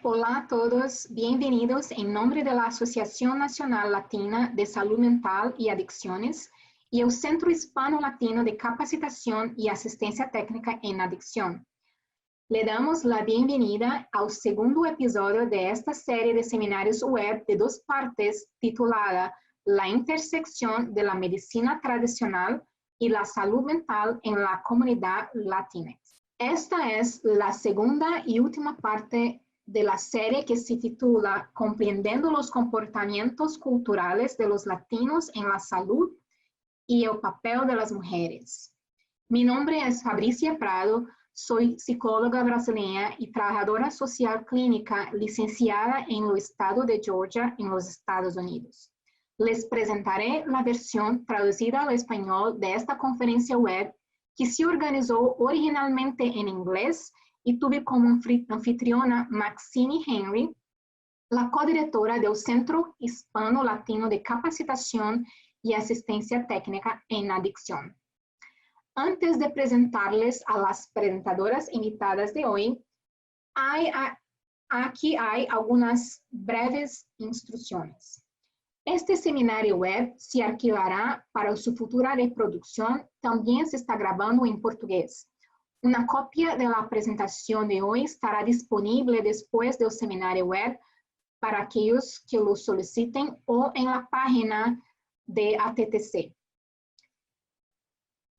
Hola a todos, bienvenidos en nombre de la Asociación Nacional Latina de Salud Mental y Adicciones y el Centro Hispano-Latino de Capacitación y Asistencia Técnica en Adicción. Le damos la bienvenida al segundo episodio de esta serie de seminarios web de dos partes titulada La intersección de la medicina tradicional y la salud mental en la comunidad latina. Esta es la segunda y última parte de la serie que se titula Comprendiendo los comportamientos culturales de los latinos en la salud y el papel de las mujeres. Mi nombre es Fabricia Prado, soy psicóloga brasileña y trabajadora social clínica licenciada en el estado de Georgia, en los Estados Unidos. Les presentaré la versión traducida al español de esta conferencia web que se organizó originalmente en inglés y tuve como anfitriona Maxine Henry, la codirectora del Centro Hispano-Latino de Capacitación y Asistencia Técnica en Adicción. Antes de presentarles a las presentadoras invitadas de hoy, aquí hay algunas breves instrucciones. Este seminario web se arquivará para su futura reproducción. También se está grabando en portugués. Una copia de la presentación de hoy estará disponible después del seminario web para aquellos que lo soliciten o en la página de ATTC.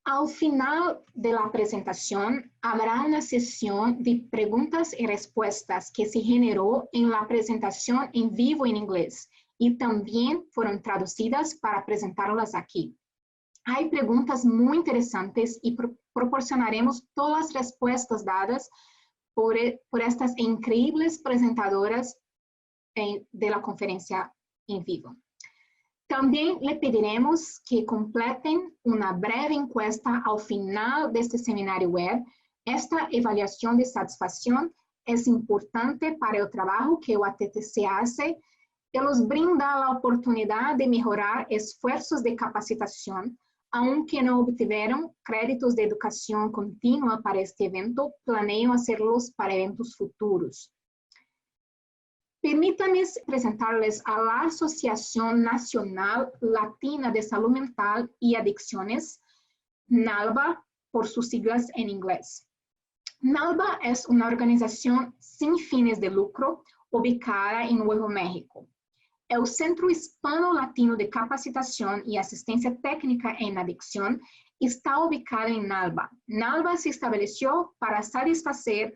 Al final de la presentación, habrá una sesión de preguntas y respuestas que se generó en la presentación en vivo en inglés y también fueron traducidas para presentarlas aquí. Hay preguntas muy interesantes y proporcionaremos todas las respuestas dadas por estas increíbles presentadoras de la conferencia en vivo. También le pediremos que completen una breve encuesta al final de este seminario web. Esta evaluación de satisfacción es importante para el trabajo que el ATTC hace y nos brinda la oportunidad de mejorar esfuerzos de capacitación. Aunque no obtuvieron créditos de educación continua para este evento, planeo hacerlos para eventos futuros. Permítanme presentarles a la Asociación Nacional Latina de Salud Mental y Adicciones, NALBA, por sus siglas en inglés. NALBA es una organización sin fines de lucro ubicada en Nuevo México. El Centro Hispano-Latino de Capacitación y Asistencia Técnica en Adicción está ubicado en NALBA. NALBA se estableció para satisfacer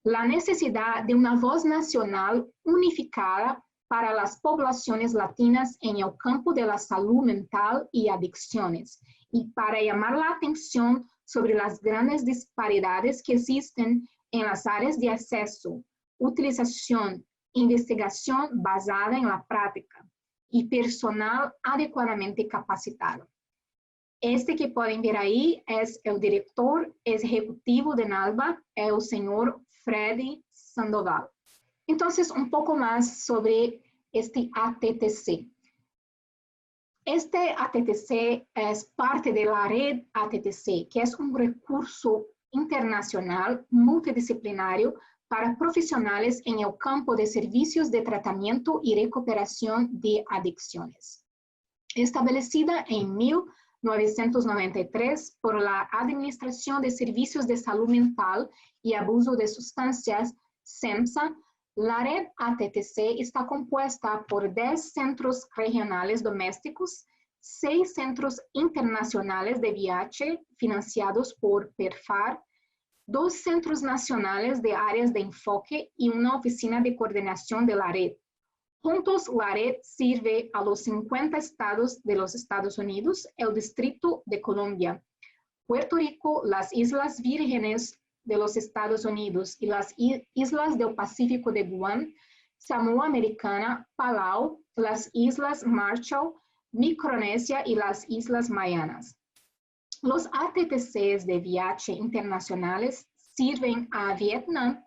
la necesidad de una voz nacional unificada para las poblaciones latinas en el campo de la salud mental y adicciones, y para llamar la atención sobre las grandes disparidades que existen en las áreas de acceso, utilización, investigación basada en la práctica y personal adecuadamente capacitado. Este que pueden ver ahí es el director ejecutivo de NALBA, el señor Freddy Sandoval. Entonces, un poco más sobre este ATTC. Este ATTC es parte de la red ATTC, que es un recurso internacional multidisciplinario para profesionales en el campo de servicios de tratamiento y recuperación de adicciones. Establecida en 1993 por la Administración de Servicios de Salud Mental y Abuso de Sustancias, SEMSA, la red ATTC está compuesta por 10 centros regionales domésticos, 6 centros internacionales de VIH financiados por PERFAR, 2 centros nacionales de áreas de enfoque y una oficina de coordinación de la red. Juntos, la red sirve a los 50 estados de los Estados Unidos, el Distrito de Columbia, Puerto Rico, las Islas Vírgenes de los Estados Unidos y las Islas del Pacífico de Guam, Samoa Americana, Palau, las Islas Marshall, Micronesia y las Islas Marianas. Los ATTCs de VIH internacionales sirven a Vietnam,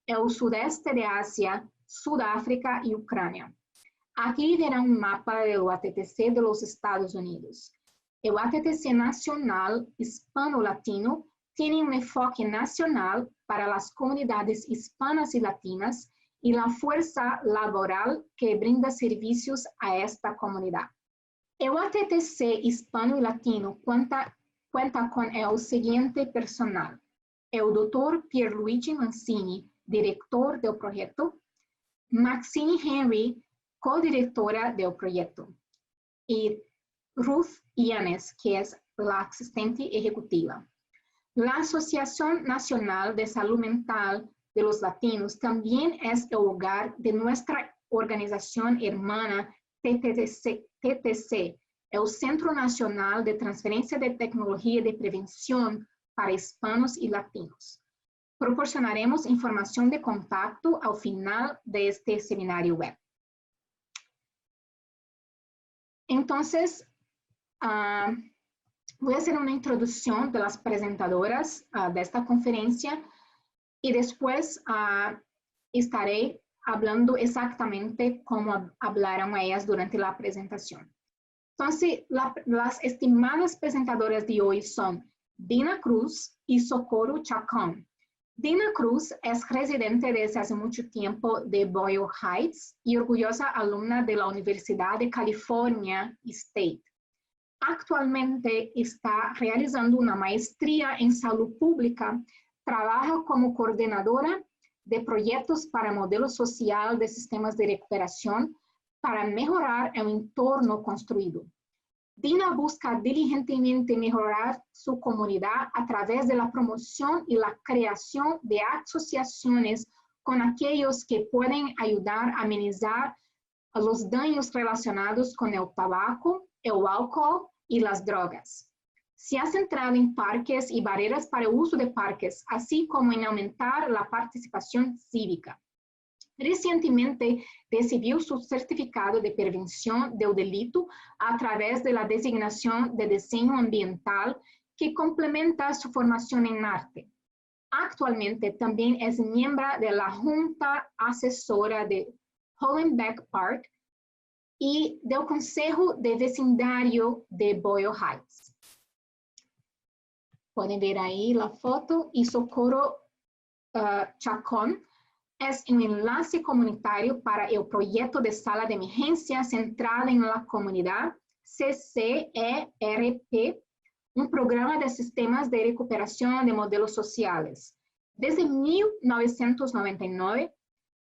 el sudeste de Asia, Sudáfrica y Ucrania. Aquí verán un mapa del ATTC de los Estados Unidos. El ATTC Nacional Hispano-Latino tiene un enfoque nacional para las comunidades hispanas y latinas y la fuerza laboral que brinda servicios a esta comunidad. El ATTC hispano y latino cuenta con el siguiente personal: el Dr. Pierluigi Mancini, director del proyecto; Maxine Henry, codirectora del proyecto; y Ruth Yanes, que es la asistente ejecutiva. La Asociación Nacional de Salud Mental de los Latinos también es el hogar de nuestra organización hermana TTC, el Centro Nacional de Transferencia de Tecnología de Prevención para Hispanos y Latinos. Proporcionaremos información de contacto al final de este seminario web. Entonces, voy a hacer una introducción de las presentadoras de esta conferencia y después estaré hablando exactamente cómo hablaron ellas durante la presentación. Entonces, las estimadas presentadoras de hoy son Dina Cruz y Socorro Chacón. Dina Cruz es residente desde hace mucho tiempo de Boyle Heights y orgullosa alumna de la Universidad de California State. Actualmente está realizando una maestría en salud pública, trabaja como coordinadora de proyectos para modelo social de sistemas de recuperación para mejorar el entorno construido. Dina busca diligentemente mejorar su comunidad a través de la promoción y la creación de asociaciones con aquellos que pueden ayudar a amenizar los daños relacionados con el tabaco, el alcohol y las drogas. Se ha centrado en parques y barreras para el uso de parques, así como en aumentar la participación cívica. Recientemente recibió su certificado de prevención del delito a través de la designación de diseño ambiental que complementa su formación en arte. Actualmente también es miembro de la Junta Asesora de Hollenbeck Park y del Consejo de Vecindario de Boyle Heights. Pueden ver ahí la foto. Y Socorro Chacón es un enlace comunitario para el proyecto de sala de emergencia centrada en la comunidad CCERP, un programa de sistemas de recuperación de modelos sociales. Desde 1999,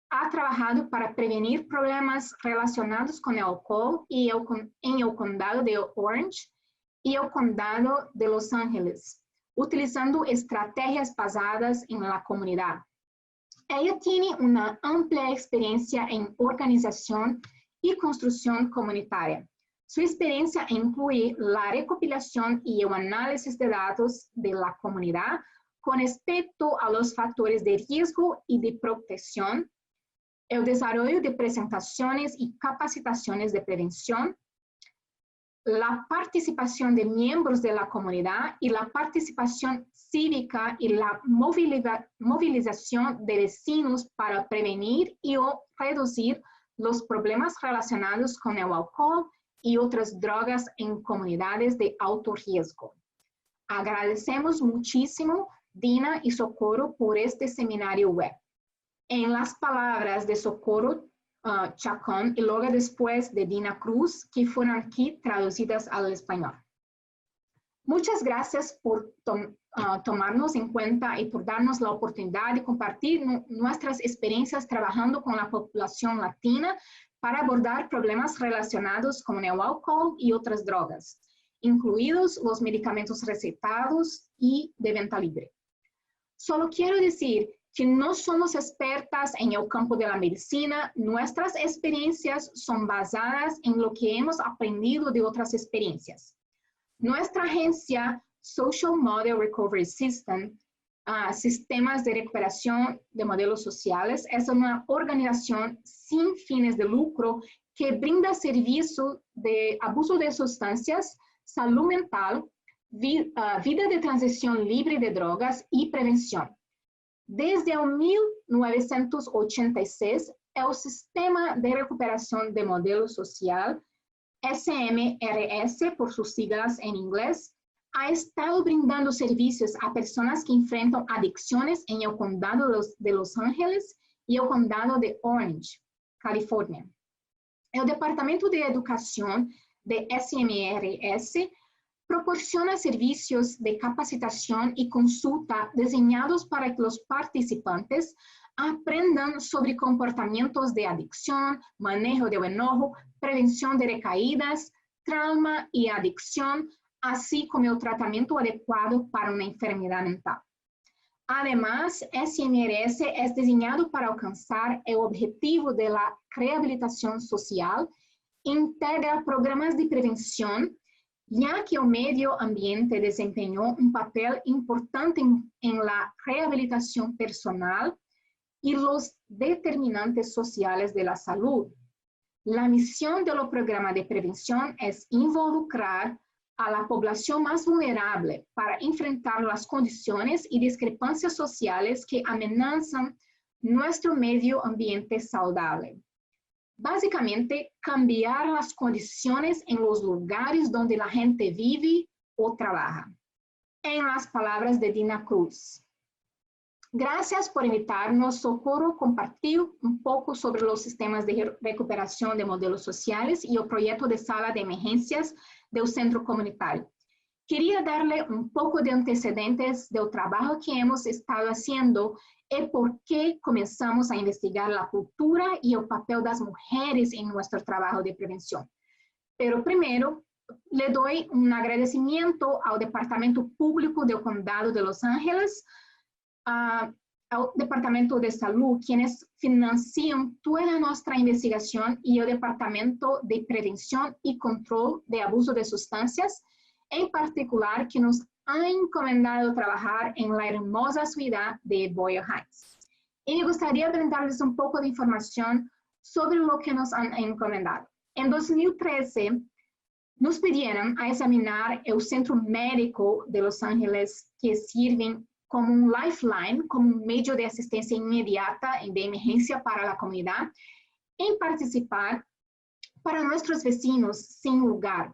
ha trabajado para prevenir problemas relacionados con el alcohol en el condado de Orange y el condado de Los Ángeles, utilizando estrategias basadas en la comunidad. Ella tiene una amplia experiencia en organización y construcción comunitaria. Su experiencia incluye la recopilación y el análisis de datos de la comunidad con respecto a los factores de riesgo y de protección, el desarrollo de presentaciones y capacitaciones de prevención, la participación de miembros de la comunidad y la participación cívica y la movilización de vecinos para prevenir y o reducir los problemas relacionados con el alcohol y otras drogas en comunidades de alto riesgo. Agradecemos muchísimo Dina y Socorro por este seminario web. En las palabras de Socorro Chacón y luego después de Dina Cruz, que fueron aquí traducidas al español. Muchas gracias por tomarnos en cuenta y por darnos la oportunidad de compartir nuestras experiencias trabajando con la población latina para abordar problemas relacionados con el alcohol y otras drogas, incluidos los medicamentos recetados y de venta libre. Solo quiero decir que no somos expertas en el campo de la medicina, nuestras experiencias son basadas en lo que hemos aprendido de otras experiencias. Nuestra agencia Social Model Recovery System, Sistemas de Recuperación de Modelos Sociales, es una organización sin fines de lucro que brinda servicio de abuso de sustancias, salud mental, vida de transición libre de drogas y prevención. Desde 1986, el Sistema de Recuperación de Modelo Social, SMRS por sus siglas en inglés, ha estado brindando servicios a personas que enfrentan adicciones en el condado de Los Ángeles e o Condado de Orange, Califórnia. O Departamento de Educação de SMRS proporciona serviços de capacitação e consulta desenhados para que os participantes aprendam sobre comportamentos de adicção, manejo de enojo, prevenção de recaídas, trauma e adicção, assim como o tratamento adequado para uma enfermidade mental. Además, SMRS é desenhado para alcançar o objetivo da reabilitação social, integra programas de prevenção, já que o meio ambiente desempenhou um papel importante em la reabilitação personal e los determinantes sociales de la salud. La misión del programa de prevención es involucrar a la población más vulnerable para enfrentar las condiciones y discrepancias sociales que amenazan nuestro medio ambiente saludable. Básicamente, cambiar las condiciones en los lugares donde la gente vive o trabaja. En las palabras de Dina Cruz. Gracias por invitarnos. Socorro compartiu um pouco sobre os sistemas de recuperação de modelos sociais e o projeto de sala de emergências do centro comunitário. Queria darle um pouco de antecedentes do trabalho que hemos estado fazendo e por que começamos a investigar a cultura e o papel das mulheres em nosso trabalho de prevenção. Pero primeiro, le dou um agradecimento ao Departamento Público do Condado de Los Ángeles, ao Departamento de Saúde, quienes financiam toda a nossa investigação, e o Departamento de Prevenção e Controle de Abuso de Substâncias, em particular, que nos ha encomendado trabalhar em la hermosa cidade de Boyle Heights. E me gostaria de brindarles um pouco de informação sobre o que nos han encomendado. Em 2013, nos pediram a examinar o Centro Médico de Los Ángeles, que sirve como um lifeline, como um meio de assistência imediata e de emergência para a comunidade, em participar para nossos vecinos sem lugar,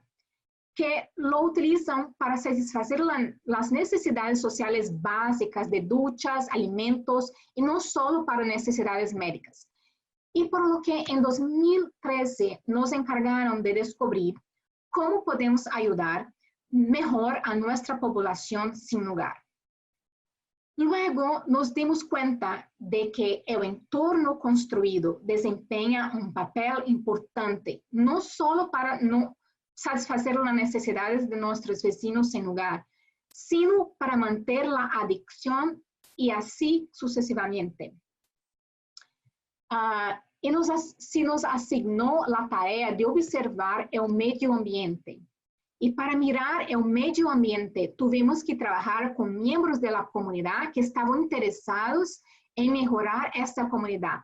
que lo utilizam para satisfazer as necessidades sociais básicas de duchas, alimentos, e não só para necessidades médicas. E por lo que em 2013 nos encargaram de descobrir como podemos ajudar melhor a nossa população sem lugar. Luego, nos dimos conta de que o entorno construído desempenha um papel importante, não só para satisfazer as necessidades de nossos vecinos sem lugar, sino para manter a adicção e assim sucessivamente. Se nos asignou a tarefa de observar o meio ambiente. E para mirar o meio ambiente, tivemos que trabalhar com membros da comunidade que estavam interessados em melhorar esta comunidade.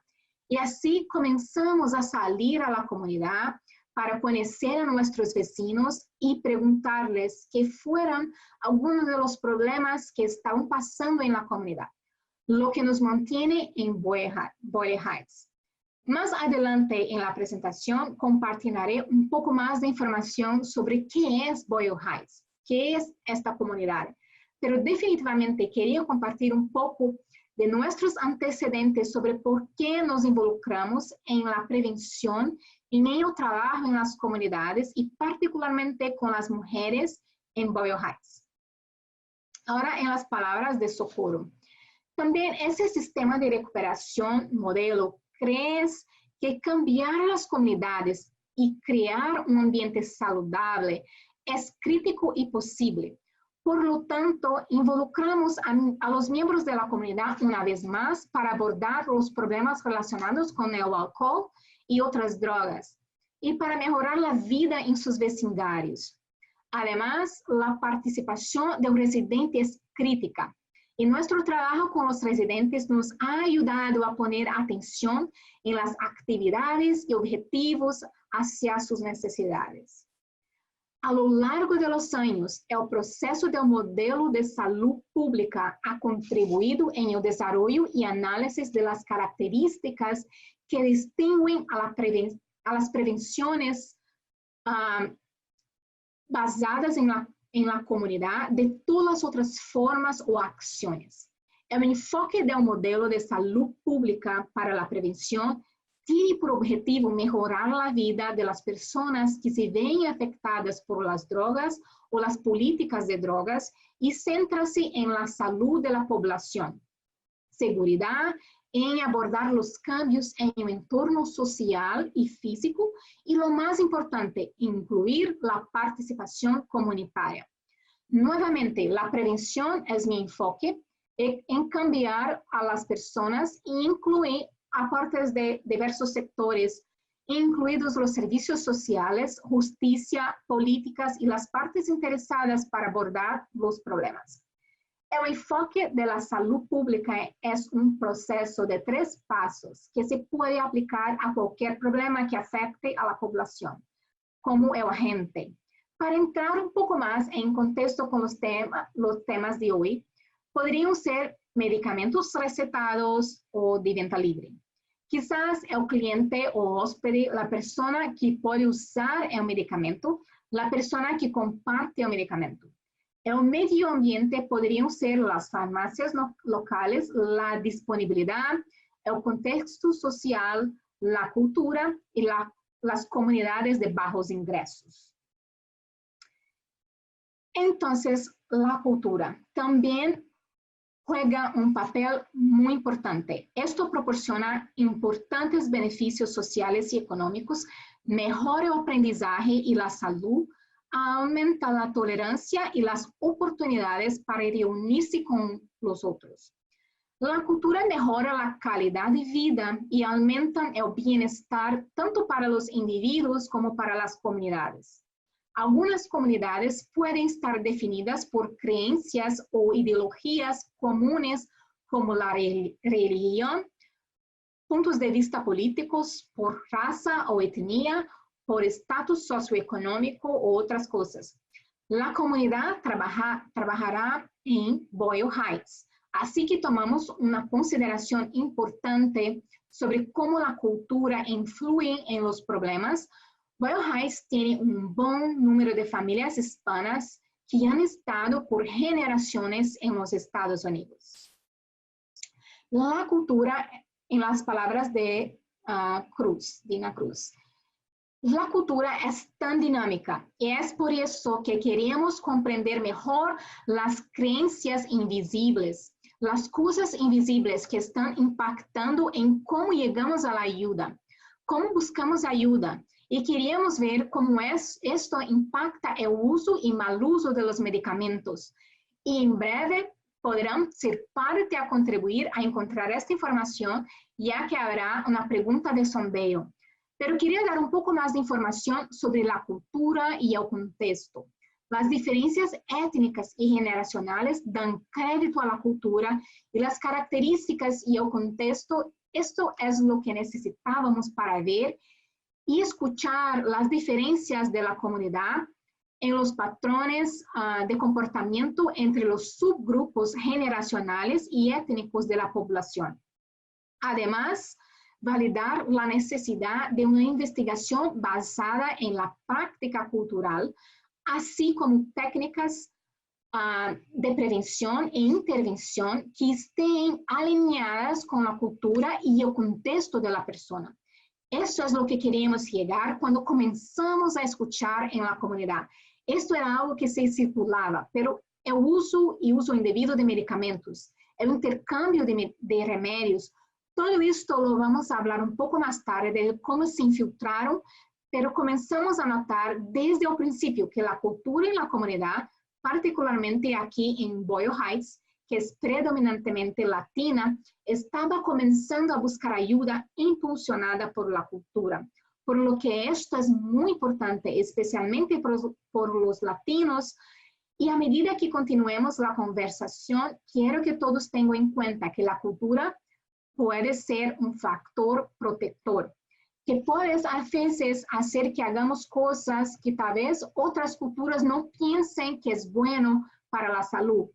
E assim começamos a sair à comunidade para conhecer a nossos vecinos e perguntar-lhes que foram alguns dos problemas que estavam passando na comunidade, o que nos mantém em Boyle Heights. Mais adelante na apresentação, compartilharé um pouco mais de informação sobre o que é Boyle Heights, que é esta comunidade. Mas definitivamente queria compartilhar um pouco de nossos antecedentes sobre por que nos involucramos em la prevenção e em o trabalho nas comunidades e particularmente com as mulheres em Boyle Heights. Agora, em las palavras de Socorro. Também esse sistema de recuperação, modelo, crees que cambiar as comunidades e criar um ambiente saudável é crítico e possível. Por lo tanto, involucramos a los miembros de la comunidad una vez más para abordar los problemas relacionados con el alcohol y otras drogas y para mejorar la vida en sus vecindarios. Además, la participación de un residente es crítica. Y nuestro trabajo con los residentes nos ha ayudado a poner atención en las actividades y objetivos hacia sus necesidades. A lo largo de los años, el proceso del modelo de salud pública ha contribuido en el desarrollo y análisis de las características que distinguen a las prevenciones basadas en la comunidad de todas las otras formas o acciones. El enfoque del modelo de salud pública para la prevención tiene por objetivo mejorar la vida de las personas que se ven afectadas por las drogas o las políticas de drogas y centra-se en la salud de la población. Seguridad, en abordar los cambios en el entorno social y físico y lo más importante, incluir la participación comunitaria. Nuevamente, la prevención es mi enfoque en cambiar a las personas e incluir a partes de diversos sectores, incluidos los servicios sociales, justicia, políticas y las partes interesadas para abordar los problemas. El enfoque de la salud pública es un proceso de 3 pasos que se puede aplicar a cualquier problema que afecte a la población, como el agente. Para entrar un poco más en contexto con los temas de hoy, podrían ser medicamentos recetados o de venta libre. Quizás el cliente o hóspede, la persona que puede usar el medicamento, la persona que comparte el medicamento. El medio ambiente podrían ser las farmacias locales, la disponibilidad, el contexto social, la cultura y las comunidades de bajos ingresos. Entonces, la cultura también juega un papel muy importante. Esto proporciona importantes beneficios sociales y económicos, mejora el aprendizaje y la salud, aumenta la tolerancia y las oportunidades para reunirse con los otros. La cultura mejora la calidad de vida y aumenta el bienestar tanto para los individuos como para las comunidades. Algunas comunidades pueden estar definidas por creencias o ideologías comunes como la religión, puntos de vista políticos, por raza o etnia, por estatus socioeconómico u otras cosas. La comunidad trabajará en Boyle Heights, así que tomamos una consideración importante sobre cómo la cultura influye en los problemas. Boyle Heights tiene un buen número de familias hispanas que han estado por generaciones en los Estados Unidos. La cultura, en las palabras de Dina Cruz, la cultura es tan dinámica y es por eso que queremos comprender mejor las creencias invisibles, las cosas invisibles que están impactando en cómo llegamos a la ayuda, cómo buscamos ayuda, y queríamos ver cómo esto impacta el uso y mal uso de los medicamentos. Y en breve podrán ser parte a contribuir a encontrar esta información, ya que habrá una pregunta de sondeo. Pero quería dar un poco más de información sobre la cultura y el contexto. Las diferencias étnicas y generacionales dan crédito a la cultura y las características y el contexto. Esto es lo que necesitábamos para ver y escuchar las diferencias de la comunidad en los patrones de comportamiento entre los subgrupos generacionales y étnicos de la población. Además, validar la necesidad de una investigación basada en la práctica cultural, así como técnicas de prevención e intervención que estén alineadas con la cultura y el contexto de la persona. Eso es lo que queremos llegar cuando comenzamos a escuchar en la comunidad. Esto era algo que se circulaba, pero el uso y uso indebido de medicamentos, el intercambio de remedios, todo esto lo vamos a hablar un poco más tarde de cómo se infiltraron, pero comenzamos a notar desde el principio que la cultura en la comunidad, particularmente aquí en Boyle Heights, que es predominantemente latina, estaba comenzando a buscar ayuda impulsionada por la cultura. Por lo que esto es muy importante, especialmente por los latinos. Y a medida que continuemos la conversación, quiero que todos tengan en cuenta que la cultura puede ser un factor protector, que puede a veces hacer que hagamos cosas que tal vez otras culturas no piensen que es bueno para la salud.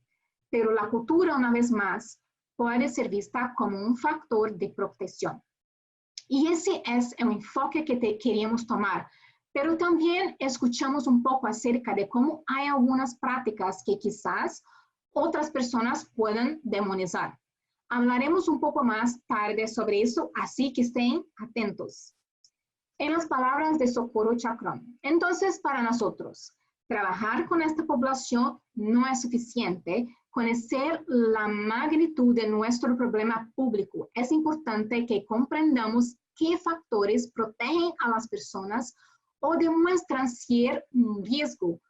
Pero la cultura, una vez más, puede ser vista como un factor de protección. Y ese es el enfoque que queríamos tomar. Pero también escuchamos un poco acerca de cómo hay algunas prácticas que quizás otras personas puedan demonizar. Hablaremos un poco más tarde sobre eso, así que estén atentos. En las palabras de Socorro Chacrón, entonces para nosotros, trabajar con esta población no es suficiente. Conocer la magnitud de nuestro problema público. Es importante que comprendamos qué factores protegen a las personas o demuestran ser un riesgo,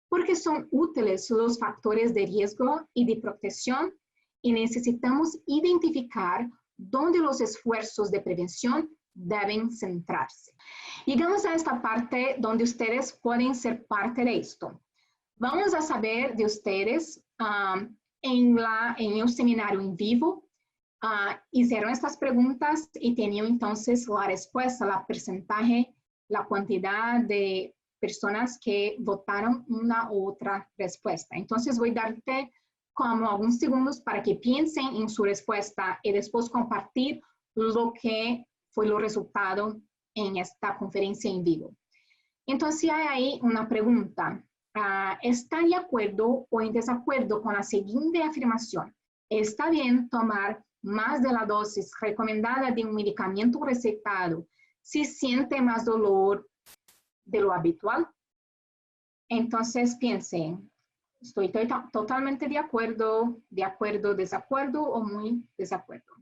porque son útiles los factores de riesgo y de protección y necesitamos identificar dónde los esfuerzos de prevención deben centrarse. Llegamos a esta parte donde ustedes pueden ser parte de esto. Vamos a saber de ustedes en el seminario en vivo. Hicieron estas preguntas y tenían entonces la respuesta, la porcentaje, la cantidad de personas que votaron una u otra respuesta. Entonces voy a darte como algunos segundos para que piensen en su respuesta y después compartir lo que fue el resultado en esta conferencia en vivo. Entonces hay ahí una pregunta. ¿Está de acuerdo o en desacuerdo con la siguiente afirmación? ¿Está bien tomar más de la dosis recomendada de un medicamento recetado si siente más dolor de lo habitual? Entonces piensen, estoy totalmente de acuerdo, desacuerdo o muy desacuerdo.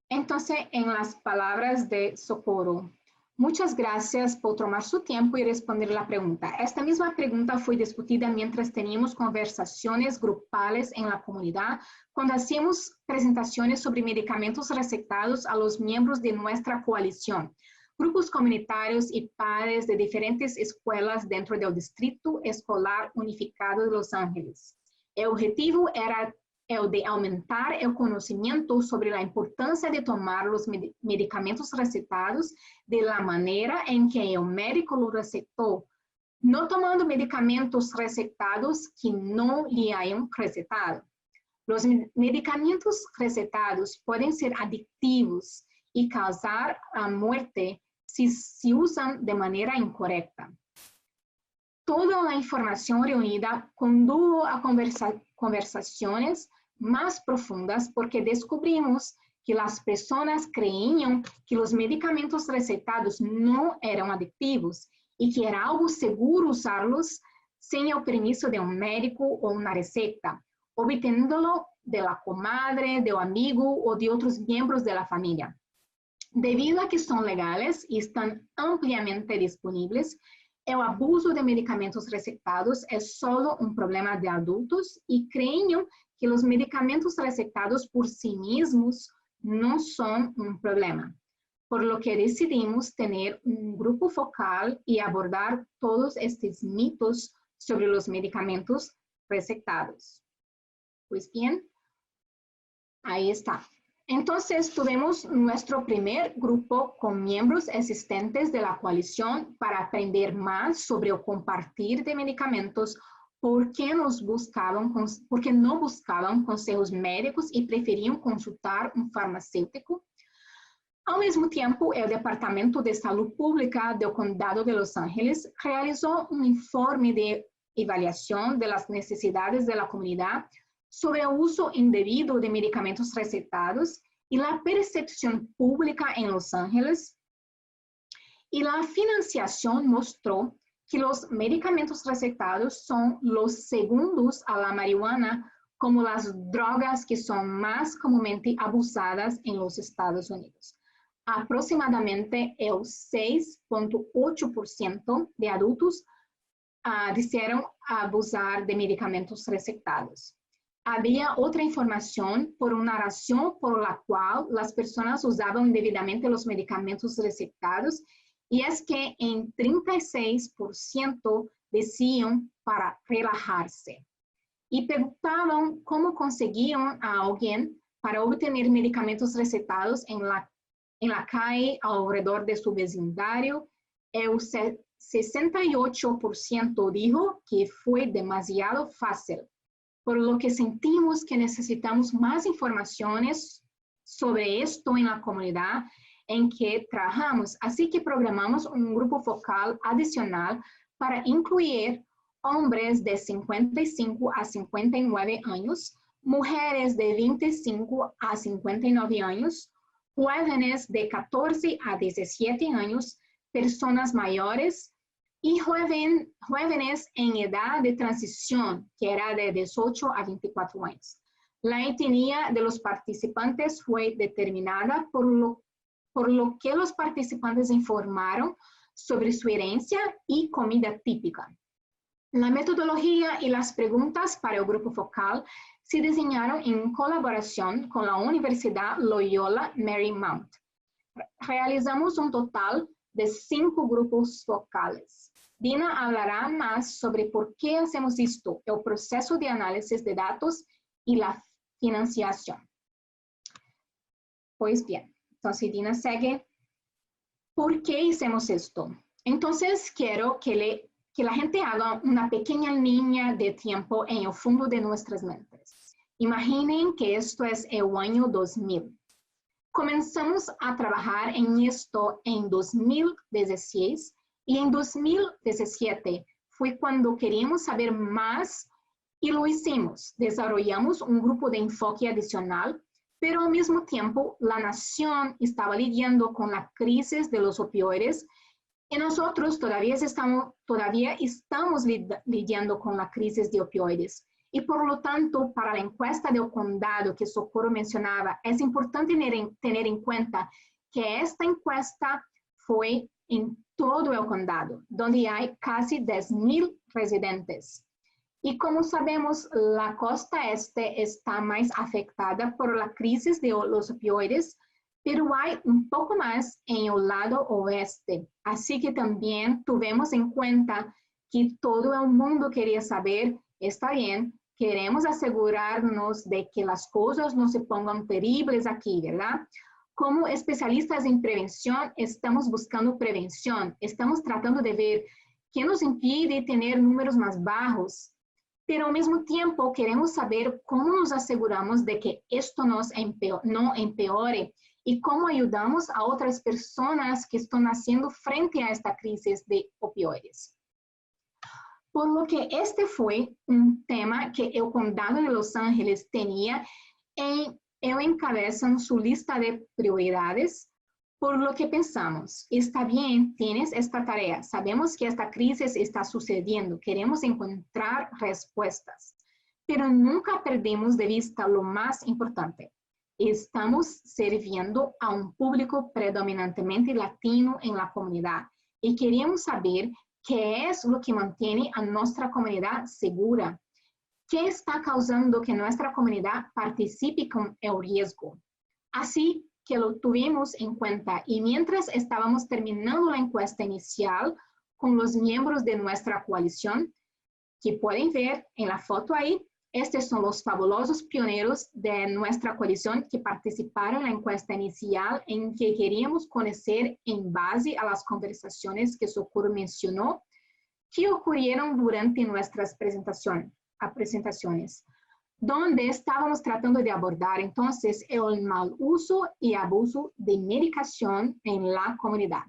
Entonces, en las palabras de Socorro, muchas gracias por tomar su tiempo y responder la pregunta. Esta misma pregunta fue discutida mientras teníamos conversaciones grupales en la comunidad cuando hacíamos presentaciones sobre medicamentos recetados a los miembros de nuestra coalición, grupos comunitarios y padres de diferentes escuelas dentro del Distrito Escolar Unificado de Los Ángeles. El objetivo era el de aumentar el conocimiento sobre la importancia de tomar los medicamentos recetados de la manera en que el médico lo recetó, no tomando medicamentos recetados que no le hayan recetado. Los medicamentos recetados pueden ser adictivos y causar la muerte si se usan de manera incorrecta. Toda la información reunida condujo a conversaciones más profundas porque descubrimos que las personas creían que los medicamentos recetados no eran adictivos y que era algo seguro usarlos sin el permiso de un médico o una receta, obteniéndolo de la comadre, de un amigo o de otros miembros de la familia. Debido a que son legales y están ampliamente disponibles, el abuso de medicamentos recetados es solo un problema de adultos y creen que los medicamentos recetados por sí mismos no son un problema, por lo que decidimos tener un grupo focal y abordar todos estos mitos sobre los medicamentos recetados. Pues bien, ahí está. Entonces, tuvimos nuestro primer grupo con miembros existentes de la coalición para aprender más sobre el compartir de medicamentos porque no buscaban consejos médicos y preferían consultar un farmacéutico. Al mismo tiempo, el Departamento de Salud Pública del Condado de Los Ángeles realizó un informe de evaluación de las necesidades de la comunidad sobre el uso indebido de medicamentos recetados y la percepción pública en Los Ángeles. Y la financiación mostró que los medicamentos recetados son los segundos a la marihuana como las drogas que son más comúnmente abusadas en los Estados Unidos. Aproximadamente el 6.8% de adultos desearon abusar de medicamentos recetados. Había otra información por una razón por la cual las personas usaban debidamente los medicamentos recetados, y es que en 36% decían para relajarse. Y preguntaban cómo conseguían a alguien para obtener medicamentos recetados en la calle alrededor de su vecindario. El 68% dijo que fue demasiado fácil, por lo que sentimos que necesitamos más informaciones sobre esto en la comunidad en que trabajamos. Así que programamos un grupo focal adicional para incluir hombres de 55 a 59 años, mujeres de 25 a 59 años, jóvenes de 14 a 17 años, personas mayores y jóvenes en edad de transición, que era de 18 a 24 años. La etnia de los participantes fue determinada por lo que los participantes informaron sobre su herencia y comida típica. La metodología y las preguntas para el grupo focal se diseñaron en colaboración con la Universidad Loyola Marymount. Realizamos un total de 5 grupos focales. Dina hablará más sobre por qué hacemos esto, el proceso de análisis de datos y la financiación. Pues bien, entonces Dina sigue. ¿Por qué hacemos esto? Entonces quiero que la gente haga una pequeña línea de tiempo en el fondo de nuestras mentes. Imaginen que esto es el año 2000. Comenzamos a trabajar en esto en 2016 y en 2017 fue cuando queríamos saber más y lo hicimos. Desarrollamos un grupo de enfoque adicional, pero al mismo tiempo la nación estaba lidiando con la crisis de los opioides y nosotros todavía estamos lidiando con la crisis de opioides. Y por lo tanto, para la encuesta del condado que Socorro mencionaba, es importante tener en cuenta que esta encuesta fue en todo el condado, donde hay casi 10,000 residentes. Y como sabemos, la costa este está más afectada por la crisis de los opioides, pero hay un poco más en el lado oeste. Así que también tuvimos en cuenta que todo el mundo quería saber, está bien, queremos asegurarnos de que las cosas no se pongan terribles aquí, ¿verdad? Como especialistas en prevención, estamos buscando prevención, estamos tratando de ver qué nos impide tener números más bajos, pero al mismo tiempo queremos saber cómo nos aseguramos de que esto no empeore y cómo ayudamos a otras personas que están haciendo frente a esta crisis de opioides. Por lo que este fue un tema que el condado de Los Ángeles tenía en encabeza en su lista de prioridades, por lo que pensamos, está bien, tienes esta tarea, sabemos que esta crisis está sucediendo, queremos encontrar respuestas, pero nunca perdemos de vista lo más importante. Estamos sirviendo a un público predominantemente latino en la comunidad y queríamos saber qué es lo que mantiene a nuestra comunidad segura. ¿Qué está causando que nuestra comunidad participe con el riesgo? Así que lo tuvimos en cuenta y mientras estábamos terminando la encuesta inicial con los miembros de nuestra coalición, que pueden ver en la foto ahí, estos son los fabulosos pioneros de nuestra coalición que participaron en la encuesta inicial en que queríamos conocer en base a las conversaciones que Socorro mencionó que ocurrieron durante nuestras presentaciones, donde estábamos tratando de abordar entonces el mal uso y abuso de medicación en la comunidad.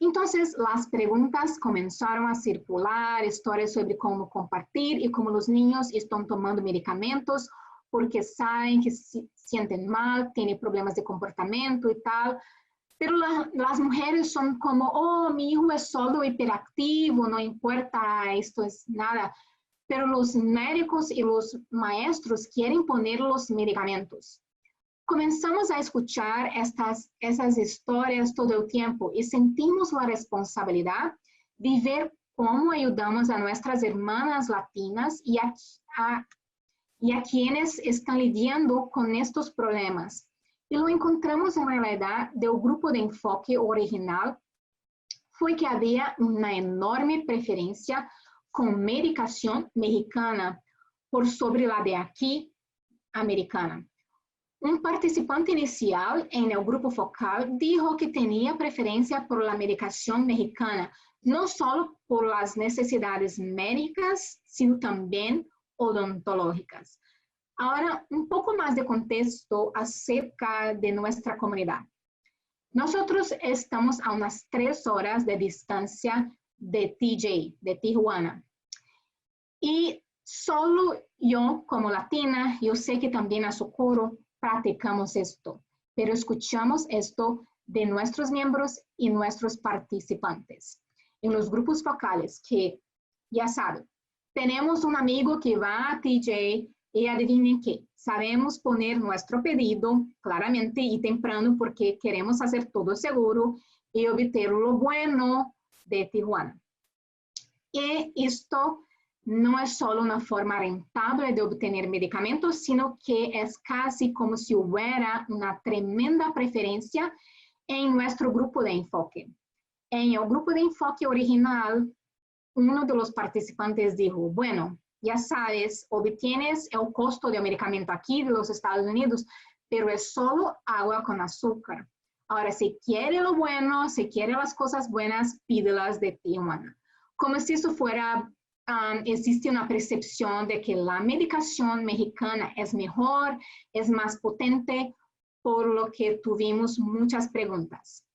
Entonces, las preguntas comenzaron a circular, historias sobre cómo compartir y cómo los niños están tomando medicamentos porque saben que se sienten mal, tienen problemas de comportamiento y tal. Pero las mujeres son como, oh, mi hijo es solo hiperactivo, no importa, esto es nada. Pero los médicos y los maestros quieren poner los medicamentos. Comenzamos a escuchar esas historias todo el tiempo y sentimos la responsabilidad de ver cómo ayudamos a nuestras hermanas latinas y a quienes están lidiando con estos problemas. Y lo encontramos en realidad del grupo de enfoque original, fue que había una enorme preferencia con medicación mexicana por sobre la de aquí, americana. Un participante inicial en el grupo focal dijo que tenía preferencia por la medicación mexicana, no solo por las necesidades médicas, sino también odontológicas. Ahora, un poco más de contexto acerca de nuestra comunidad. Nosotros estamos a unas 3 horas de distancia de TJ, de Tijuana. Y solo Yo, como latina, yo sé que también a Socorro practicamos esto, pero escuchamos esto de nuestros miembros y nuestros participantes. En los grupos focales, que ya saben, tenemos un amigo que va a TJ y adivinen qué, sabemos poner nuestro pedido claramente y temprano porque queremos hacer todo seguro y obtener lo bueno de Tijuana. Y esto no es solo una forma rentable de obtener medicamentos, sino que es casi como si hubiera una tremenda preferencia en nuestro grupo de enfoque. En el grupo de enfoque original, uno de los participantes dijo, bueno, ya sabes, obtienes el costo de medicamento aquí de los Estados Unidos, pero es solo agua con azúcar. Ahora, si quiere lo bueno, si quiere las cosas buenas, pídelas de Tijuana. Como si eso fuera, existe una percepción de que la medicación mexicana es mejor, es más potente, por lo que tuvimos muchas preguntas.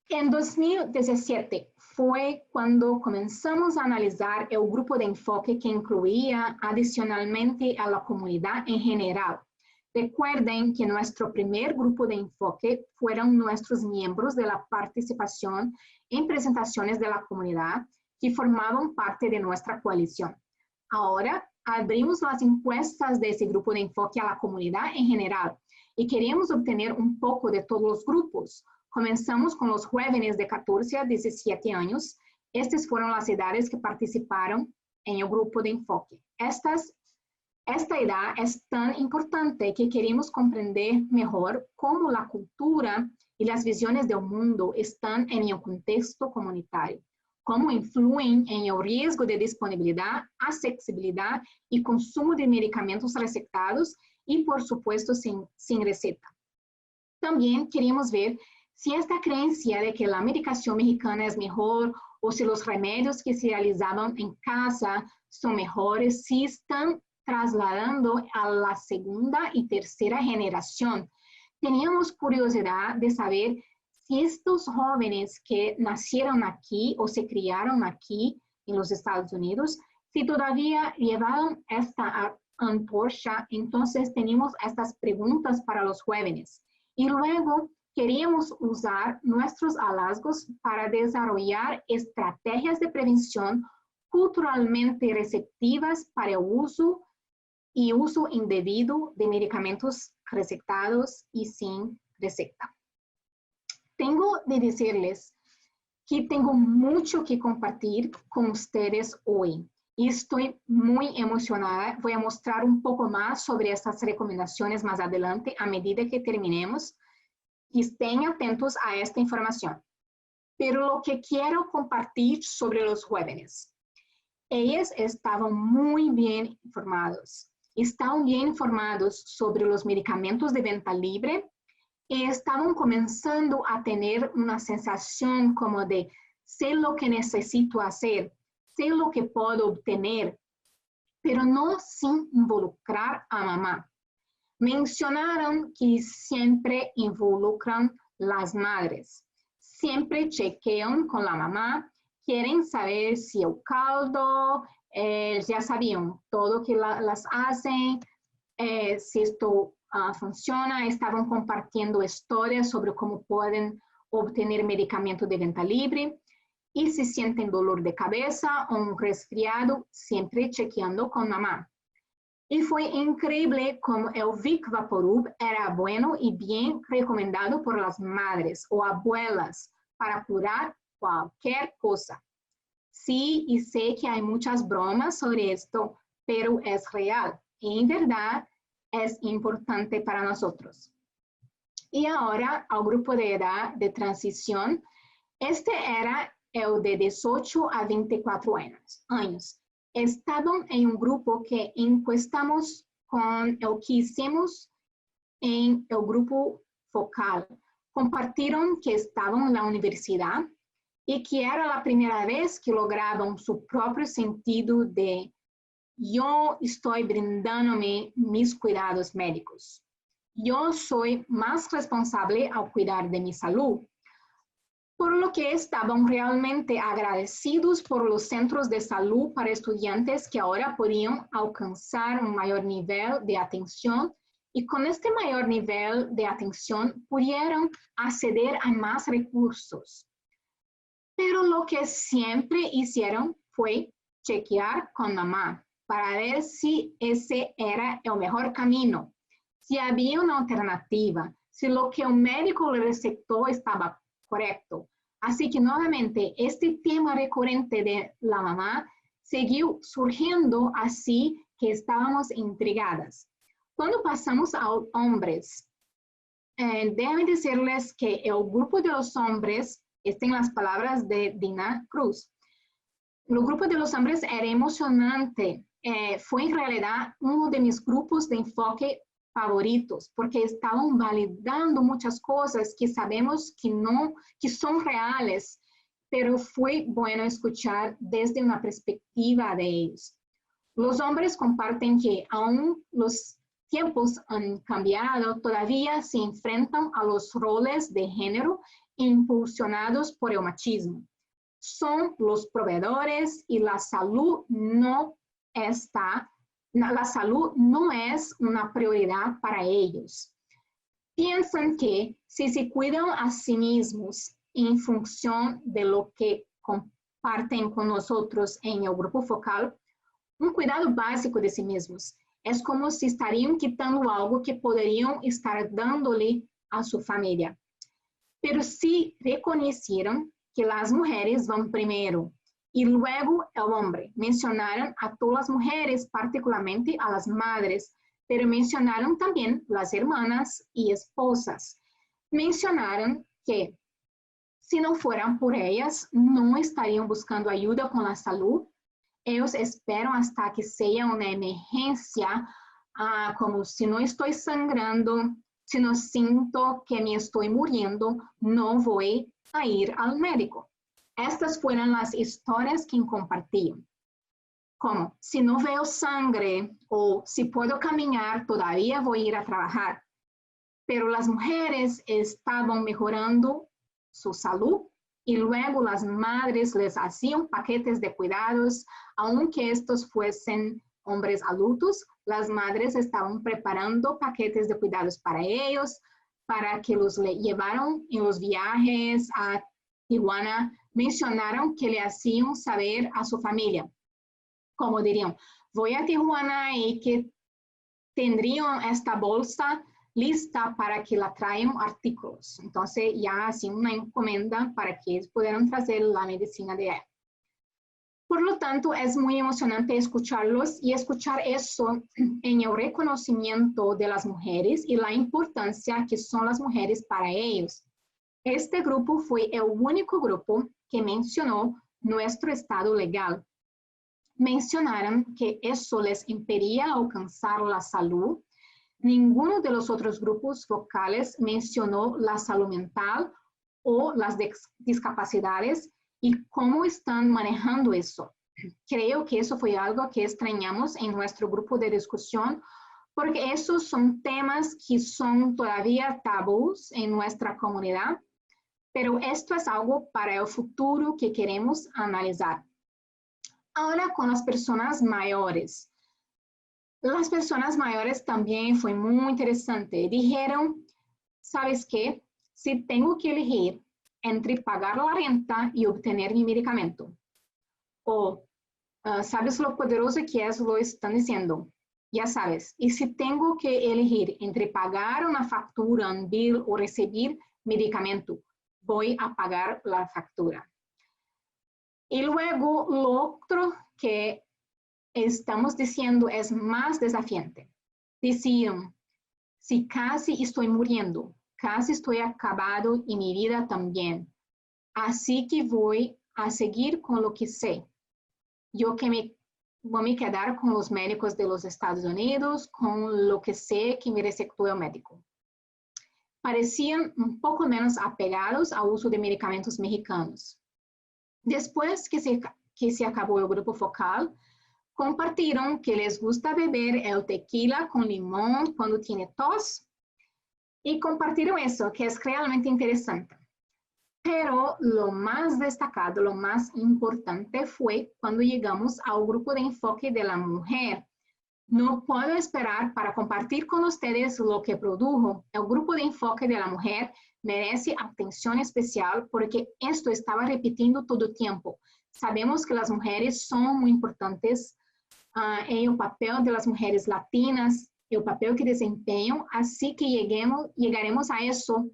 En 2017 fue cuando comenzamos a analizar el grupo de enfoque que incluía adicionalmente a la comunidad en general. Recuerden que nuestro primer grupo de enfoque fueron nuestros miembros de la participación en presentaciones de la comunidad que formaban parte de nuestra coalición. Ahora abrimos las encuestas de ese grupo de enfoque a la comunidad en general y queremos obtener un poco de todos los grupos. Comenzamos con los jóvenes de 14 a 17 años. Estas fueron las edades que participaron en el grupo de enfoque. Esta edad es tan importante que queremos comprender mejor cómo la cultura y las visiones del mundo están en el contexto comunitario, cómo influyen en el riesgo de disponibilidad, accesibilidad y consumo de medicamentos recetados y, por supuesto, sin receta. También queremos ver si esta creencia de que la medicación mexicana es mejor o si los remedios que se realizaban en casa son mejores, si están trasladando a la segunda y tercera generación. Teníamos curiosidad de saber si estos jóvenes que nacieron aquí o se criaron aquí en los Estados Unidos, si todavía llevaban esta antorcha. Entonces teníamos estas preguntas para los jóvenes. Y luego queríamos usar nuestros hallazgos para desarrollar estrategias de prevención culturalmente receptivas para el uso y uso indebido de medicamentos recetados y sin receta. Tengo de decirles que tengo mucho que compartir con ustedes hoy y estoy muy emocionada. Voy a mostrar un poco más sobre estas recomendaciones más adelante a medida que terminemos. Y estén atentos a esta información. Pero lo que quiero compartir sobre los jóvenes. Ellos estaban muy bien informados. Estaban bien informados sobre los medicamentos de venta libre y estaban comenzando a tener una sensación como de sé lo que necesito hacer, sé lo que puedo obtener, pero no sin involucrar a mamá. Mencionaron que siempre involucran las madres. Siempre chequean con la mamá, quieren saber si el caldo, ya sabían todo que las hacen, si esto funciona. Estaban compartiendo historias sobre cómo pueden obtener medicamento de venta libre. Y si sienten dolor de cabeza o un resfriado, siempre chequeando con mamá. Y fue increíble cómo el Vic Vaporub era bueno y bien recomendado por las madres o abuelas para curar cualquier cosa. Sí, y sé que hay muchas bromas sobre esto, pero es real. Y en verdad es importante para nosotros. Y ahora al grupo de edad de transición. Este era el de 18 a 24 años. Estaban en un grupo que encuestamos con el que hicimos en el grupo focal. Compartieron que estaban en la universidad y que era la primera vez que lograban su propio sentido de yo estoy brindándome mis cuidados médicos. Yo soy más responsable al cuidar de mi salud. por lo que estaban realmente agradecidos por los centros de salud para estudiantes que ahora podían alcanzar un mayor nivel de atención y con este mayor nivel de atención pudieron acceder a más recursos. Pero lo que siempre hicieron fue chequear con mamá para ver si ese era el mejor camino, si había una alternativa, si lo que el médico le recetó estaba correcto. Así que nuevamente este tema recurrente de la mamá siguió surgiendo, así que estábamos intrigadas. Cuando pasamos a hombres, déjenme decirles que el grupo de los hombres, están las palabras de Dina Cruz, el grupo de los hombres era emocionante, fue en realidad uno de mis grupos de enfoque favoritos, porque estaban validando muchas cosas que sabemos que son reales, pero fue bueno escuchar desde una perspectiva de ellos. Los hombres comparten que aún los tiempos han cambiado, todavía se enfrentan a los roles de género impulsionados por el machismo. Son los proveedores y la salud no es una prioridad para ellos. Piensan que si se cuidan a sí mismos en función de lo que comparten con nosotros en el grupo focal, un cuidado básico de sí mismos, es como si estarían quitando algo que podrían estar dándole a su familia. Pero sí reconocieron que las mujeres van primero y luego el hombre. Mencionaron a todas las mujeres, particularmente a las madres, pero mencionaron también las hermanas y esposas. Mencionaron que si no fueran por ellas, no estarían buscando ayuda con la salud. Ellos esperan hasta que sea una emergencia, como si no estoy sangrando, si no siento que me estoy muriendo, no voy a ir al médico. Estas fueron las historias que compartían. Como, si no veo sangre o si puedo caminar, todavía voy a ir a trabajar. Pero las mujeres estaban mejorando su salud y luego las madres les hacían paquetes de cuidados, aunque estos fuesen hombres adultos, las madres estaban preparando paquetes de cuidados para ellos, para que los llevaran en los viajes a Tijuana. Mencionaron que le hacían saber a su familia, como dirían, voy a Tijuana y que tendrían esta bolsa lista para que la traigan artículos. Entonces ya hacían una encomienda para que ellos pudieran traer la medicina de él. Por lo tanto, es muy emocionante escucharlos y escuchar eso en el reconocimiento de las mujeres y la importancia que son las mujeres para ellos. Este grupo fue el único grupo que mencionó nuestro estado legal. Mencionaron que eso les impedía alcanzar la salud. Ninguno de los otros grupos vocales mencionó la salud mental o las discapacidades y cómo están manejando eso. Creo que eso fue algo que extrañamos en nuestro grupo de discusión, porque esos son temas que son todavía tabús en nuestra comunidad, pero esto es algo para el futuro que queremos analizar. Ahora con las personas mayores. Las personas mayores también fue muy interesante. Dijeron, ¿sabes qué? Si tengo que elegir entre pagar la renta y obtener mi medicamento, o ¿sabes lo poderoso que es lo están diciendo? Ya sabes, y si tengo que elegir entre pagar una factura, un bill o recibir medicamento, voy a pagar la factura. Y luego lo otro que estamos diciendo es más desafiante. Decían, si casi estoy muriendo, casi estoy acabado y mi vida también. Así que voy a seguir con lo que sé. Yo que voy a quedar con los médicos de los Estados Unidos, con lo que sé que me recetó el médico. Parecían un poco menos apegados al uso de medicamentos mexicanos. Después que se acabó el grupo focal, compartieron que les gusta beber el tequila con limón cuando tiene tos y compartieron eso, que es realmente interesante. Pero lo más destacado, lo más importante fue cuando llegamos al grupo de enfoque de la mujer. No puedo esperar para compartir con ustedes lo que produjo. El grupo de enfoque de la mujer merece atención especial porque esto estaba repitiendo todo el tiempo. Sabemos que las mujeres son muy importantes en el papel de las mujeres latinas, el papel que desempeñan, así que llegaremos a eso.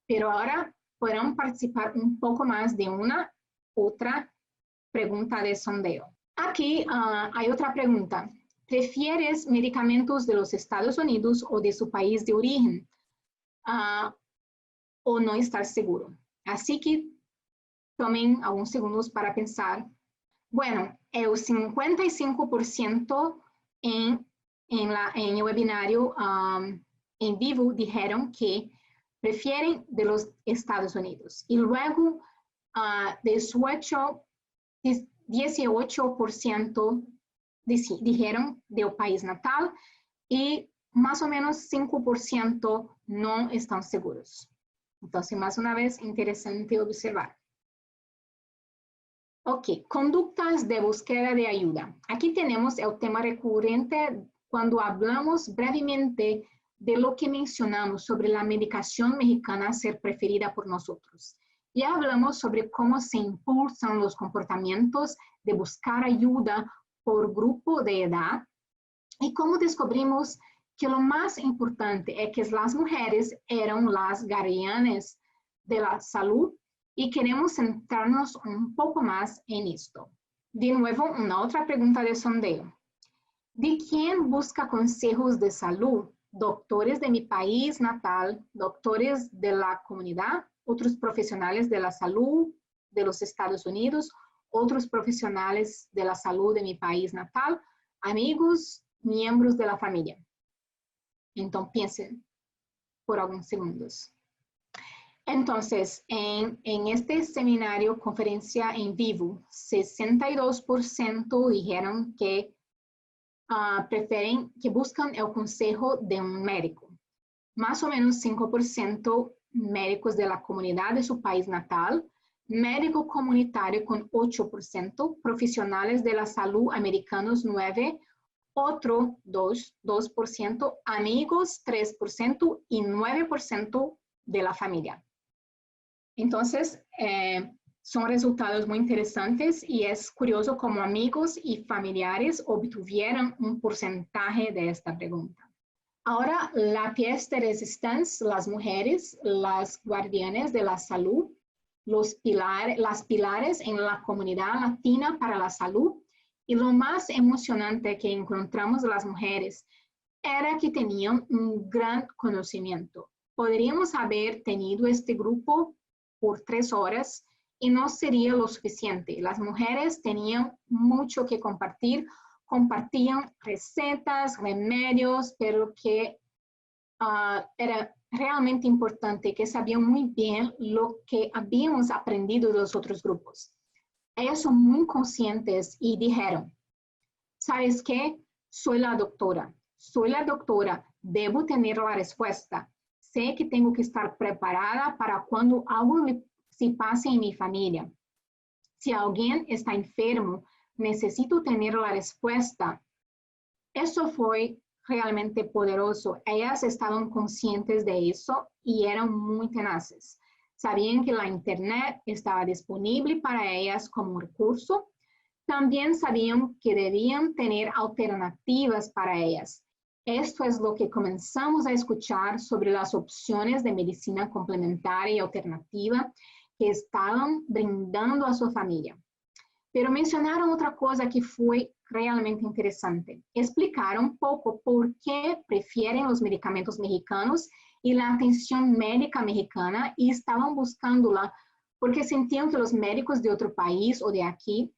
Pero ahora podrán participar un poco más de una otra pregunta de sondeo. Aquí hay otra pregunta. ¿Prefieres medicamentos de los Estados Unidos o de su país de origen? ¿O no estar seguro? Así que tomen algunos segundos para pensar. Bueno, el 55% en el webinario en vivo dijeron que prefieren de los Estados Unidos. Y luego 18% dijeron del país natal y más o menos 5% no están seguros. Entonces, más una vez, interesante observar. Ok, conductas de búsqueda de ayuda. Aquí tenemos el tema recurrente cuando hablamos brevemente de lo que mencionamos sobre la medicación mexicana ser preferida por nosotros. Ya hablamos sobre cómo se impulsan los comportamientos de buscar ayuda por grupo de edad y cómo descubrimos que lo más importante es que las mujeres eran las guardianes de la salud y queremos centrarnos un poco más en esto. De nuevo, una otra pregunta de sondeo. ¿De quién busca consejos de salud? ¿Doctores de mi país natal, doctores de la comunidad, otros profesionales de la salud de los Estados Unidos, otros profesionales de la salud de mi país natal, amigos, miembros de la familia? Entonces, piensen por algunos segundos. Entonces, en este seminario, conferencia en vivo, 62% dijeron que prefieren, que buscan el consejo de un médico. Más o menos 5% médicos de la comunidad de su país natal, médico comunitario con 8%, profesionales de la salud americanos 9%, otro 2%, amigos 3% y 9% de la familia. Entonces, son resultados muy interesantes y es curioso cómo amigos y familiares obtuvieron un porcentaje de esta pregunta. Ahora, la pièce de résistance, las mujeres, las guardianes de la salud, las pilares en la comunidad latina para la salud. Y lo más emocionante que encontramos de las mujeres era que tenían un gran conocimiento. Podríamos haber tenido este grupo por 3 horas y no sería lo suficiente. Las mujeres tenían mucho que compartir, compartían recetas, remedios, pero que era realmente importante, que sabían muy bien lo que habíamos aprendido de los otros grupos. Ellas son muy conscientes y dijeron, ¿sabes qué? Soy la doctora, debo tener la respuesta. Sé que tengo que estar preparada para cuando algo se pase en mi familia. Si alguien está enfermo, necesito tener la respuesta. Eso fue realmente poderoso. Ellas estaban conscientes de eso y eran muy tenaces. Sabían que la internet estaba disponible para ellas como recurso. También sabían que debían tener alternativas para ellas. Esto es lo que comenzamos a escuchar sobre las opciones de medicina complementaria y alternativa que estaban brindando a su familia. Pero mencionaron otra cosa que fue realmente interesante. Explicaron un poco por qué prefieren los medicamentos mexicanos y la atención médica mexicana y estaban buscándola porque sentían que los médicos de otro país o de aquí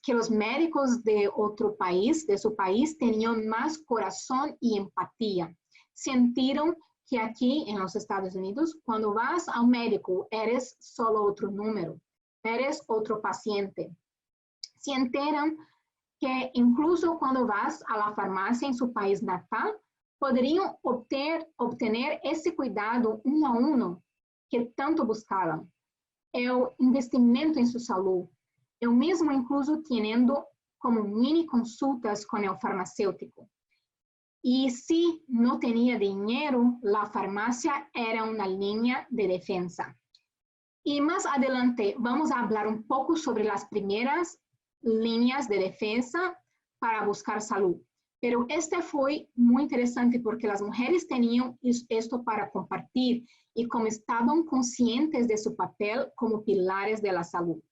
que los médicos de otro país, de su país, tenían más corazón y empatía. Sintieron que aquí en los Estados Unidos, cuando vas al médico, eres solo otro número, eres otro paciente. Se enteran que incluso cuando vas a la farmacia en su país natal, podrían obtener ese cuidado uno a uno que tanto buscavam, é o investimento em sua saúde, eu mesmo incluso tendo como mini consultas com o farmacêutico. E se não tinha dinheiro, a farmácia era uma linha de defesa. E mais adelante vamos a falar um pouco sobre as primeiras linhas de defesa para buscar saúde. Pero este foi muito interessante porque as mulheres tinham isto para compartilhar e como estavam conscientes de seu papel como pilares da saúde.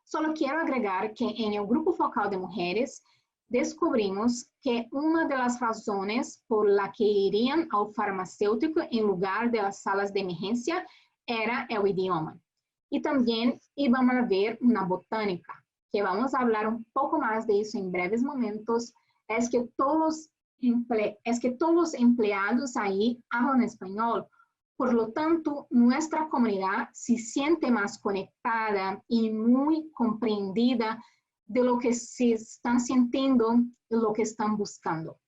Só quero agregar que em el grupo focal de mulheres descobrimos que uma das razões por la que iriam ao farmacêutico em lugar de las salas de emergência era o idioma. E também íbamos a ver uma botânica, que vamos a falar um pouco mais disso em breves momentos, é que todos os empleados aí falam espanhol, por lo tanto, nuestra comunidad se siente más conectada y muy comprendida de lo que se están sintiendo y lo que están buscando.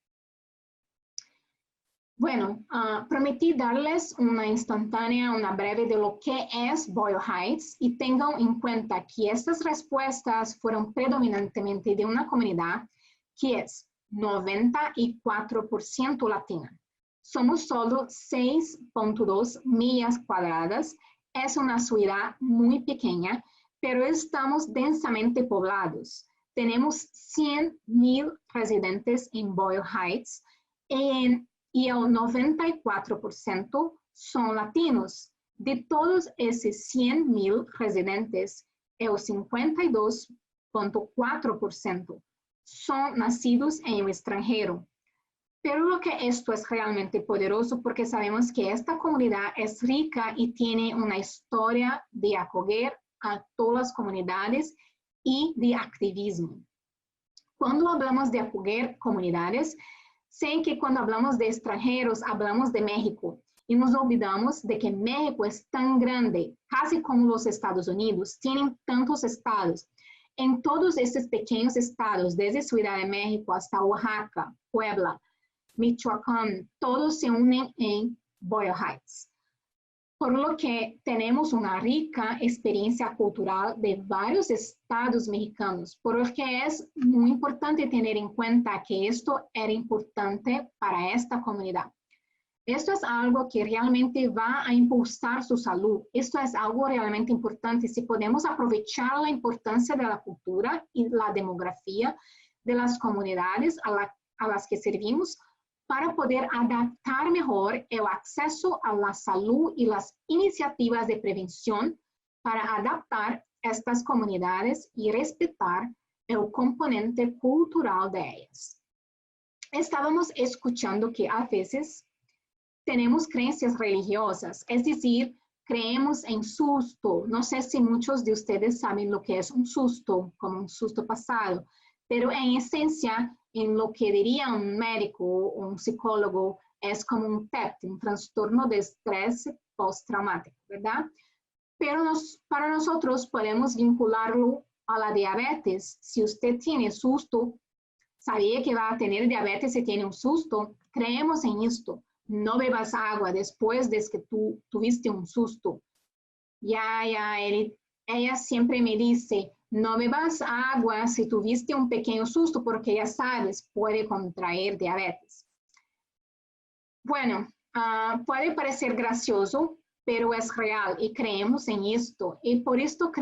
Bueno, prometí darles una instantánea, una breve de lo que es Boyle Heights y tengan en cuenta que estas respuestas fueron predominantemente de una comunidad que es 94% latina. Somos solo 6.2 millas cuadradas. Es una ciudad muy pequeña, pero estamos densamente poblados. Tenemos 100,000 residentes en Boyle Heights y el 94% son latinos. De todos esos 100,000 residentes, el 52.4% son nacidos en el extranjero. Pero lo que esto es realmente poderoso porque sabemos que esta comunidad es rica y tiene una historia de acoger a todas las comunidades y de activismo. Cuando hablamos de acoger comunidades, sé que cuando hablamos de extranjeros, hablamos de México y nos olvidamos de que México es tan grande, casi como los Estados Unidos, tienen tantos estados. En todos estos pequeños estados, desde Ciudad de México hasta Oaxaca, Puebla, Michoacán, todos se unen en Boyle Heights. Por lo que tenemos una rica experiencia cultural de varios estados mexicanos, por lo que es muy importante tener en cuenta que esto era importante para esta comunidad. Esto es algo que realmente va a impulsar su salud. Esto es algo realmente importante. Si podemos aprovechar la importancia de la cultura y la demografía de las comunidades a las que servimos, para poder adaptar mejor el acceso a la salud y las iniciativas de prevención para adaptar estas comunidades y respetar el componente cultural de ellas. Estábamos escuchando que a veces tenemos creencias religiosas, es decir, creemos en susto. No sé si muchos de ustedes saben lo que es un susto, como un susto pasado, pero en esencia, en lo que diría un médico o un psicólogo, es como un TEP, un trastorno de estrés postraumático, ¿verdad? Pero para nosotros podemos vincularlo a la diabetes. Si usted tiene susto, sabía que va a tener diabetes si tiene un susto, creemos en esto. No bebas agua después de que tú tuviste un susto. Ella siempre me dice, no bebas agua si tuviste un pequeño susto porque ya sabes, puede contraer diabetes. Bueno, puede parecer gracioso, pero es real y creemos en esto. Y por esto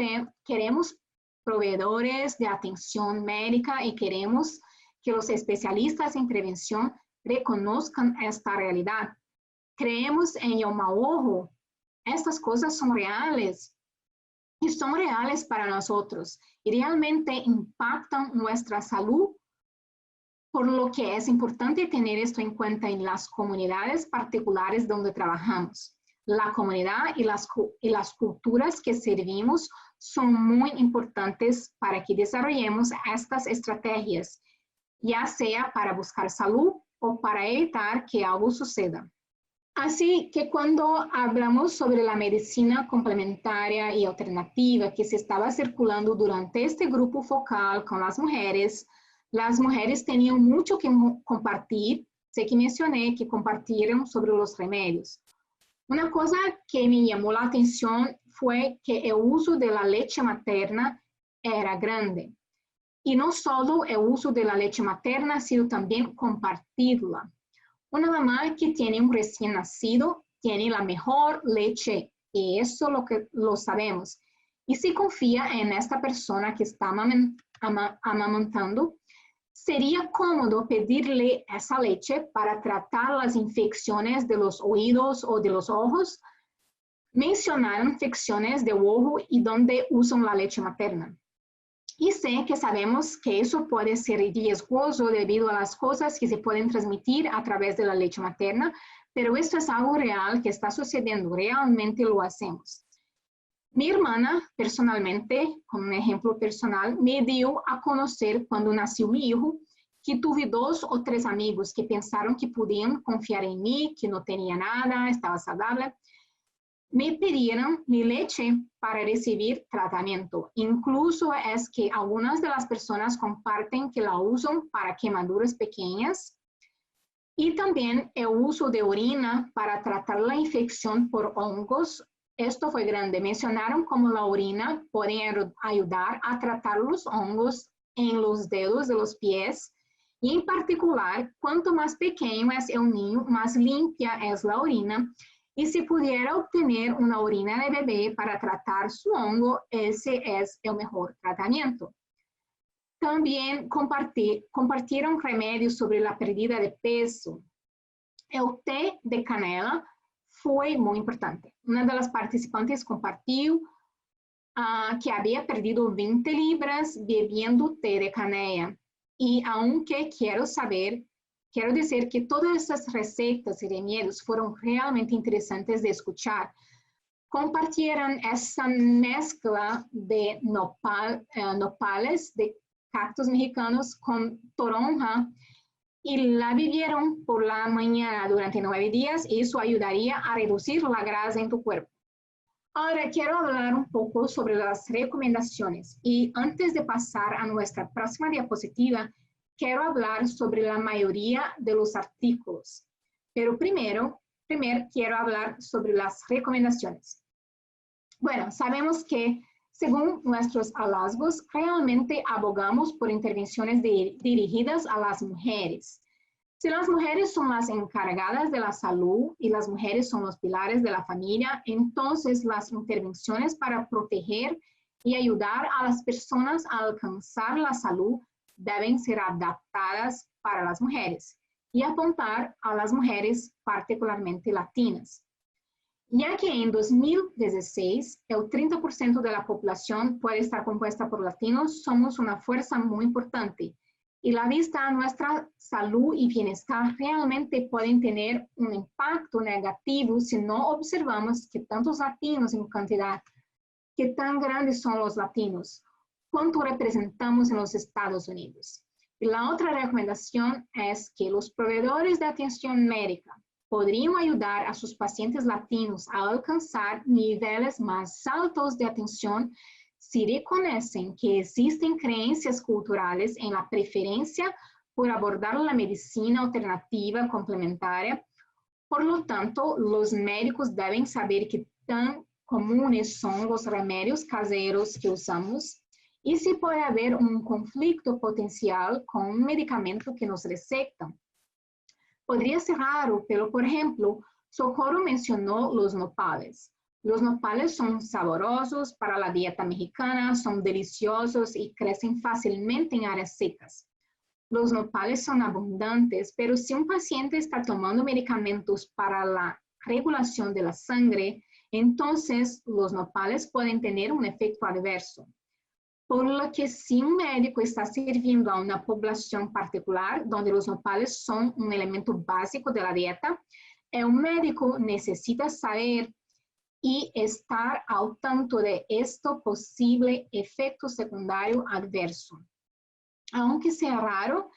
queremos proveedores de atención médica y queremos que los especialistas en prevención reconozcan esta realidad. Creemos en el mal ojo. Estas cosas son reales. Y son reales para nosotros y realmente impactan nuestra salud, por lo que es importante tener esto en cuenta en las comunidades particulares donde trabajamos. La comunidad y las culturas que servimos son muy importantes para que desarrollemos estas estrategias, ya sea para buscar salud o para evitar que algo suceda. Así que cuando hablamos sobre la medicina complementaria y alternativa que se estaba circulando durante este grupo focal con las mujeres tenían mucho que compartir. Sé que mencioné que compartieron sobre los remedios. Una cosa que me llamó la atención fue que el uso de la leche materna era grande. Y no solo el uso de la leche materna, sino también compartirla. Una mamá que tiene un recién nacido tiene la mejor leche, y eso lo sabemos. Y si confía en esta persona que está amamantando, sería cómodo pedirle esa leche para tratar las infecciones de los oídos o de los ojos. Mencionaron infecciones de ojo y donde usan la leche materna. Y sé que sabemos que eso puede ser riesgoso debido a las cosas que se pueden transmitir a través de la leche materna, pero esto es algo real que está sucediendo, realmente lo hacemos. Mi hermana, personalmente, como un ejemplo personal, me dio a conocer cuando nació mi hijo, que tuve 2 o 3 amigos que pensaron que podían confiar en mí, que no tenía nada, estaba saludable. Me pidieron mi leche para recibir tratamiento. Incluso es que algunas de las personas comparten que la usan para quemaduras pequeñas y también el uso de orina para tratar la infección por hongos. Esto fue grande. Mencionaron cómo la orina puede ayudar a tratar los hongos en los dedos de los pies y en particular, cuanto más pequeño es el niño, más limpia es la orina. Y si pudiera obtener una orina de bebé para tratar su hongo, ese es el mejor tratamiento. También compartieron remedios sobre la pérdida de peso. El té de canela fue muy importante. Una de las participantes compartió que había perdido 20 libras bebiendo té de canela. Y aunque quiero decir que todas esas recetas y remedios fueron realmente interesantes de escuchar. Compartieron esa mezcla de nopales, de cactus mexicanos con toronja y la bebieron por la mañana durante 9 días y eso ayudaría a reducir la grasa en tu cuerpo. Ahora quiero hablar un poco sobre las recomendaciones y antes de pasar a nuestra próxima diapositiva, quiero hablar sobre la mayoría de los artículos. Pero primero quiero hablar sobre las recomendaciones. Bueno, sabemos que según nuestros hallazgos, realmente abogamos por intervenciones dirigidas a las mujeres. Si las mujeres son las encargadas de la salud y las mujeres son los pilares de la familia, entonces las intervenciones para proteger y ayudar a las personas a alcanzar la salud deben ser adaptadas para las mujeres y apuntar a las mujeres particularmente latinas. Ya que en 2016 el 30% de la población puede estar compuesta por latinos, somos una fuerza muy importante. Y la vista a nuestra salud y bienestar realmente pueden tener un impacto negativo si no observamos que tantos latinos en cantidad, qué tan grandes son los latinos, cuánto representamos en los Estados Unidos. Y la otra recomendación es que los proveedores de atención médica podrían ayudar a sus pacientes latinos a alcanzar niveles más altos de atención si reconocen que existen creencias culturales en la preferencia por abordar la medicina alternativa complementaria. Por lo tanto, los médicos deben saber qué tan comunes son los remedios caseros que usamos y si puede haber un conflicto potencial con un medicamento que nos recetan. Podría ser raro, pero por ejemplo, Socorro mencionó los nopales. Los nopales son saborosos para la dieta mexicana, son deliciosos y crecen fácilmente en áreas secas. Los nopales son abundantes, pero si un paciente está tomando medicamentos para la regulación de la sangre, entonces los nopales pueden tener un efecto adverso. Por lo que si un médico está sirviendo a una población particular donde los nopales son un elemento básico de la dieta, el médico necesita saber y estar al tanto de esto posible efecto secundario adverso. Aunque sea raro,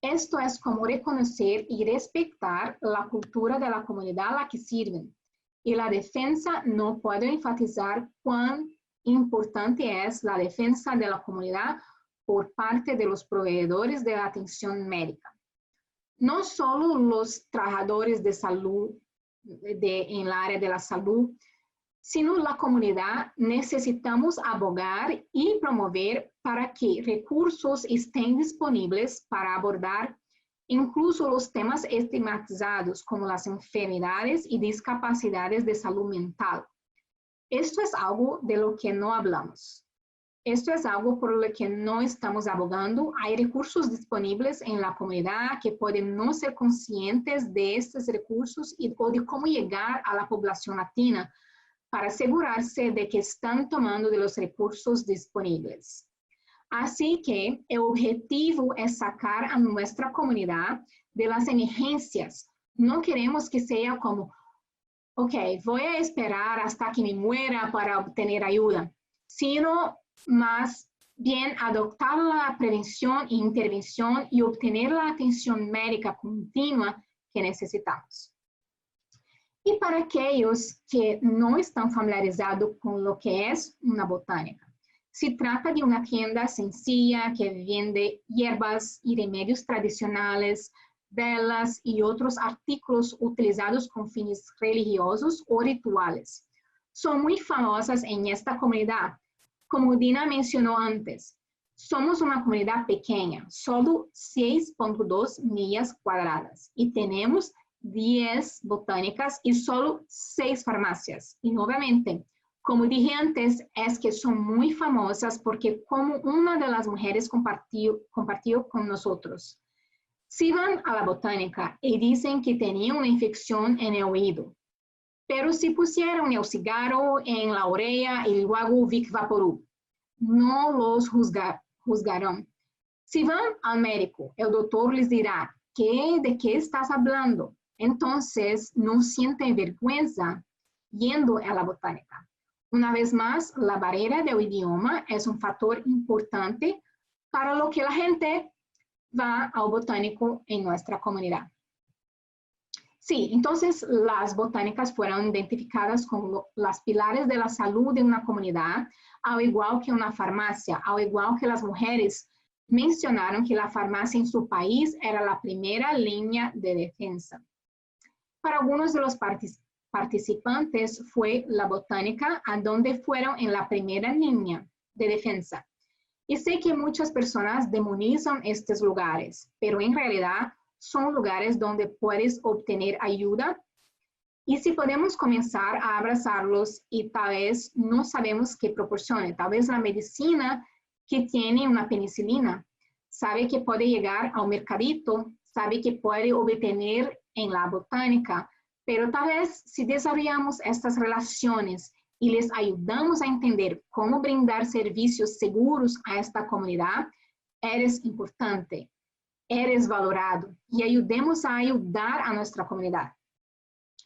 esto es como reconocer y respetar la cultura de la comunidad a la que sirven. Y la defensa, no puedo enfatizar cuán importante es la defensa de la comunidad por parte de los proveedores de atención médica. No solo los trabajadores de salud en el área de la salud, sino la comunidad. Necesitamos abogar y promover para que recursos estén disponibles para abordar incluso los temas estigmatizados como las enfermedades y discapacidades de salud mental. Esto es algo de lo que no hablamos. Esto es algo por lo que no estamos abogando. Hay recursos disponibles en la comunidad que pueden no ser conscientes de estos recursos o de cómo llegar a la población latina para asegurarse de que están tomando de los recursos disponibles. Así que el objetivo es sacar a nuestra comunidad de las emergencias. No queremos que sea como, ok, voy a esperar hasta que me muera para obtener ayuda, sino más bien adoptar la prevención e intervención y obtener la atención médica continua que necesitamos. Y para aquellos que no están familiarizados con lo que es una botánica, se trata de una tienda sencilla que vende hierbas y remedios tradicionales, velas y otros artículos utilizados con fines religiosos o rituales. Son muy famosas en esta comunidad. Como Dina mencionó antes, somos una comunidad pequeña, solo 6.2 millas cuadradas, y tenemos 10 botánicas y solo 6 farmacias. Y nuevamente, como dije antes, es que son muy famosas porque como una de las mujeres compartió con nosotros. Si van a la botánica y dicen que tenía una infección en el oído, pero si pusieron el cigarro en la oreja y luego Vic Vaporub, no los juzgarán. Si van al médico, el doctor les dirá, ¿de qué estás hablando? Entonces, no sienten vergüenza yendo a la botánica. Una vez más, la barrera del idioma es un factor importante para lo que la gente va al botánico en nuestra comunidad. Sí, entonces las botánicas fueron identificadas como las pilares de la salud de una comunidad, al igual que una farmacia, al igual que las mujeres mencionaron que la farmacia en su país era la primera línea de defensa. Para algunos de los participantes fue la botánica a donde fueron en la primera línea de defensa. Y sé que muchas personas demonizan estos lugares, pero en realidad son lugares donde puedes obtener ayuda. Y si podemos comenzar a abrazarlos y tal vez no sabemos qué proporcione, tal vez la medicina que tiene una penicilina, sabe que puede llegar al mercadito, sabe que puede obtener en la botánica, pero tal vez si desarrollamos estas relaciones y les ayudamos a entender cómo brindar servicios seguros a esta comunidad, eres importante, eres valorado y ayudemos a ayudar a nuestra comunidad.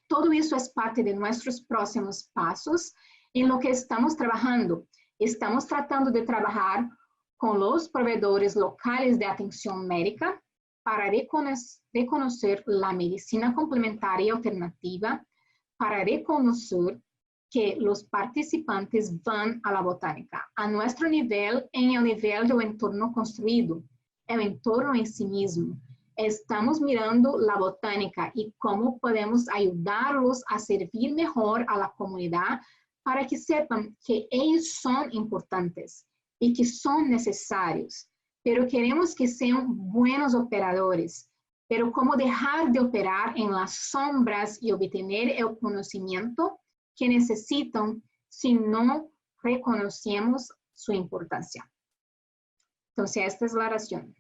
Todo eso es parte de nuestros próximos pasos en lo que estamos trabajando. Estamos tratando de trabajar con los proveedores locales de atención médica para reconocer la medicina complementaria alternativa, para reconocer que los participantes van a la botánica, a nuestro nivel, en el nivel del entorno construido, el entorno en sí mismo. Estamos mirando la botánica y cómo podemos ayudarlos a servir mejor a la comunidad para que sepan que ellos son importantes y que son necesarios, pero queremos que sean buenos operadores. Pero cómo dejar de operar en las sombras y obtener el conocimiento que necesitan si no reconocemos su importancia. Entonces, esta es la oración.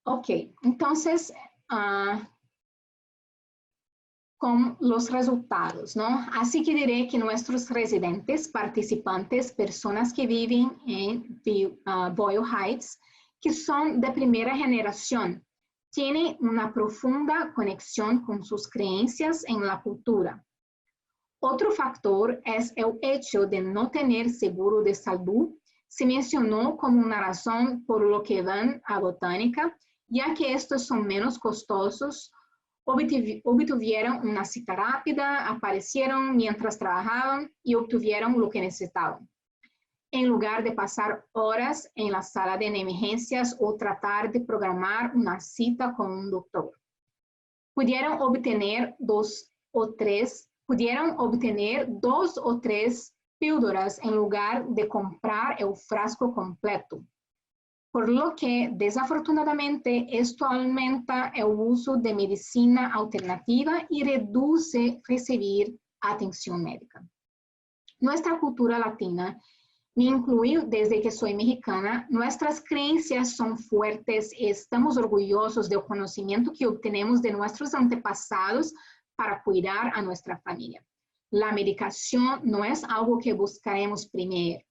Ok, entonces, con los resultados, ¿no? Así que diré que nuestros residentes, participantes, personas que viven en Boyle Heights, que son de primera generación, tienen una profunda conexión con sus creencias en la cultura. Otro factor es el hecho de no tener seguro de salud. Se mencionó como una razón por lo que van a botánica, ya que estos son menos costosos, obtuvieron una cita rápida, aparecieron mientras trabajaban y obtuvieron lo que necesitaban, en lugar de pasar horas en la sala de emergencias o tratar de programar una cita con un doctor. pudieron obtener dos o tres píldoras en lugar de comprar el frasco completo. Por lo que, desafortunadamente, esto aumenta el uso de medicina alternativa y reduce recibir atención médica. Nuestra cultura latina, me incluyo desde que soy mexicana, nuestras creencias son fuertes y estamos orgullosos del conocimiento que obtenemos de nuestros antepasados para cuidar a nuestra familia. La medicación no es algo que buscaremos primero.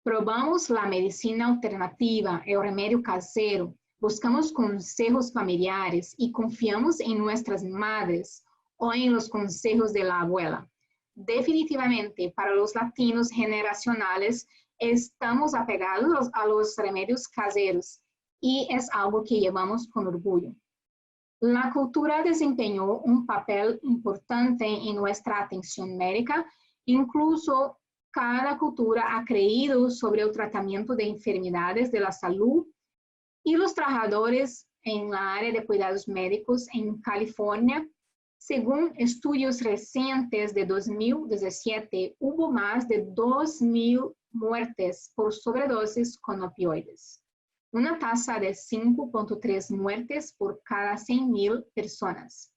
Probamos la medicina alternativa, el remedio casero, buscamos consejos familiares y confiamos en nuestras madres o en los consejos de la abuela. Definitivamente, para los latinos generacionales, estamos apegados a los remedios caseros y es algo que llevamos con orgullo. La cultura desempeñó un papel importante en nuestra atención médica, incluso cada cultura ha creído sobre el tratamiento de enfermedades de la salud y los trabajadores en la área de cuidados médicos en California. Según estudios recientes de 2017, hubo más de 2,000 muertes por sobredosis con opioides, una tasa de 5.3 muertes por cada 100,000 personas.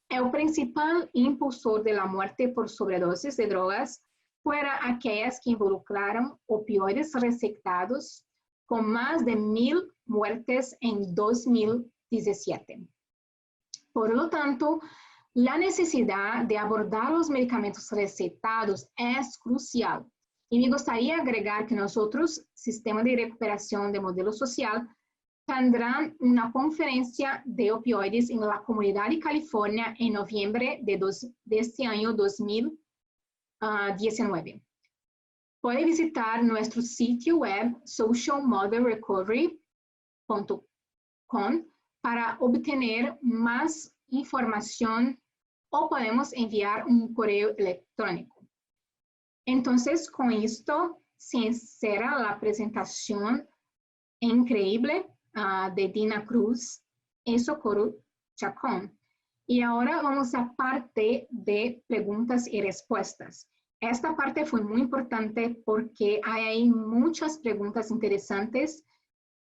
El principal impulsor de la muerte por sobredosis de drogas fueron aquellas que involucraron opioides recetados, con más de 1,000 muertes en 2017. Por lo tanto, la necesidad de abordar los medicamentos recetados es crucial. Y me gustaría agregar que nosotros, Sistema de Recuperación de Modelo Social, tendrán una conferencia de opioides en la Comunidad de California en noviembre de este año 2019. Puede visitar nuestro sitio web socialmodelrecovery.com para obtener más información o podemos enviar un correo electrónico. Entonces, con esto se cierra la presentación increíble de Dina Cruz y Socorro Chacón. Y ahora vamos a parte de preguntas y respuestas. Esta parte fue muy importante porque hay muchas preguntas interesantes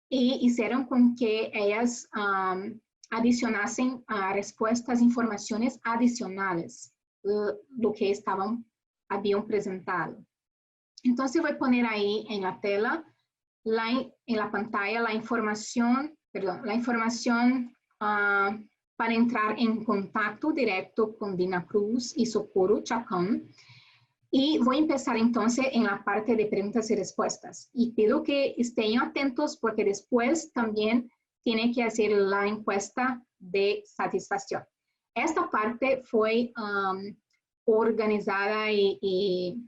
y hicieron con que ellas adicionasen respuestas, informaciones adicionales, lo que habían presentado. Entonces voy a poner ahí en la tela, en la pantalla, la información para entrar en contacto directo con Dina Cruz y Socorro Chacón. Y voy a empezar entonces en la parte de preguntas y respuestas. Y pido que estén atentos porque después también tiene que hacer la encuesta de satisfacción. Esta parte fue organizada y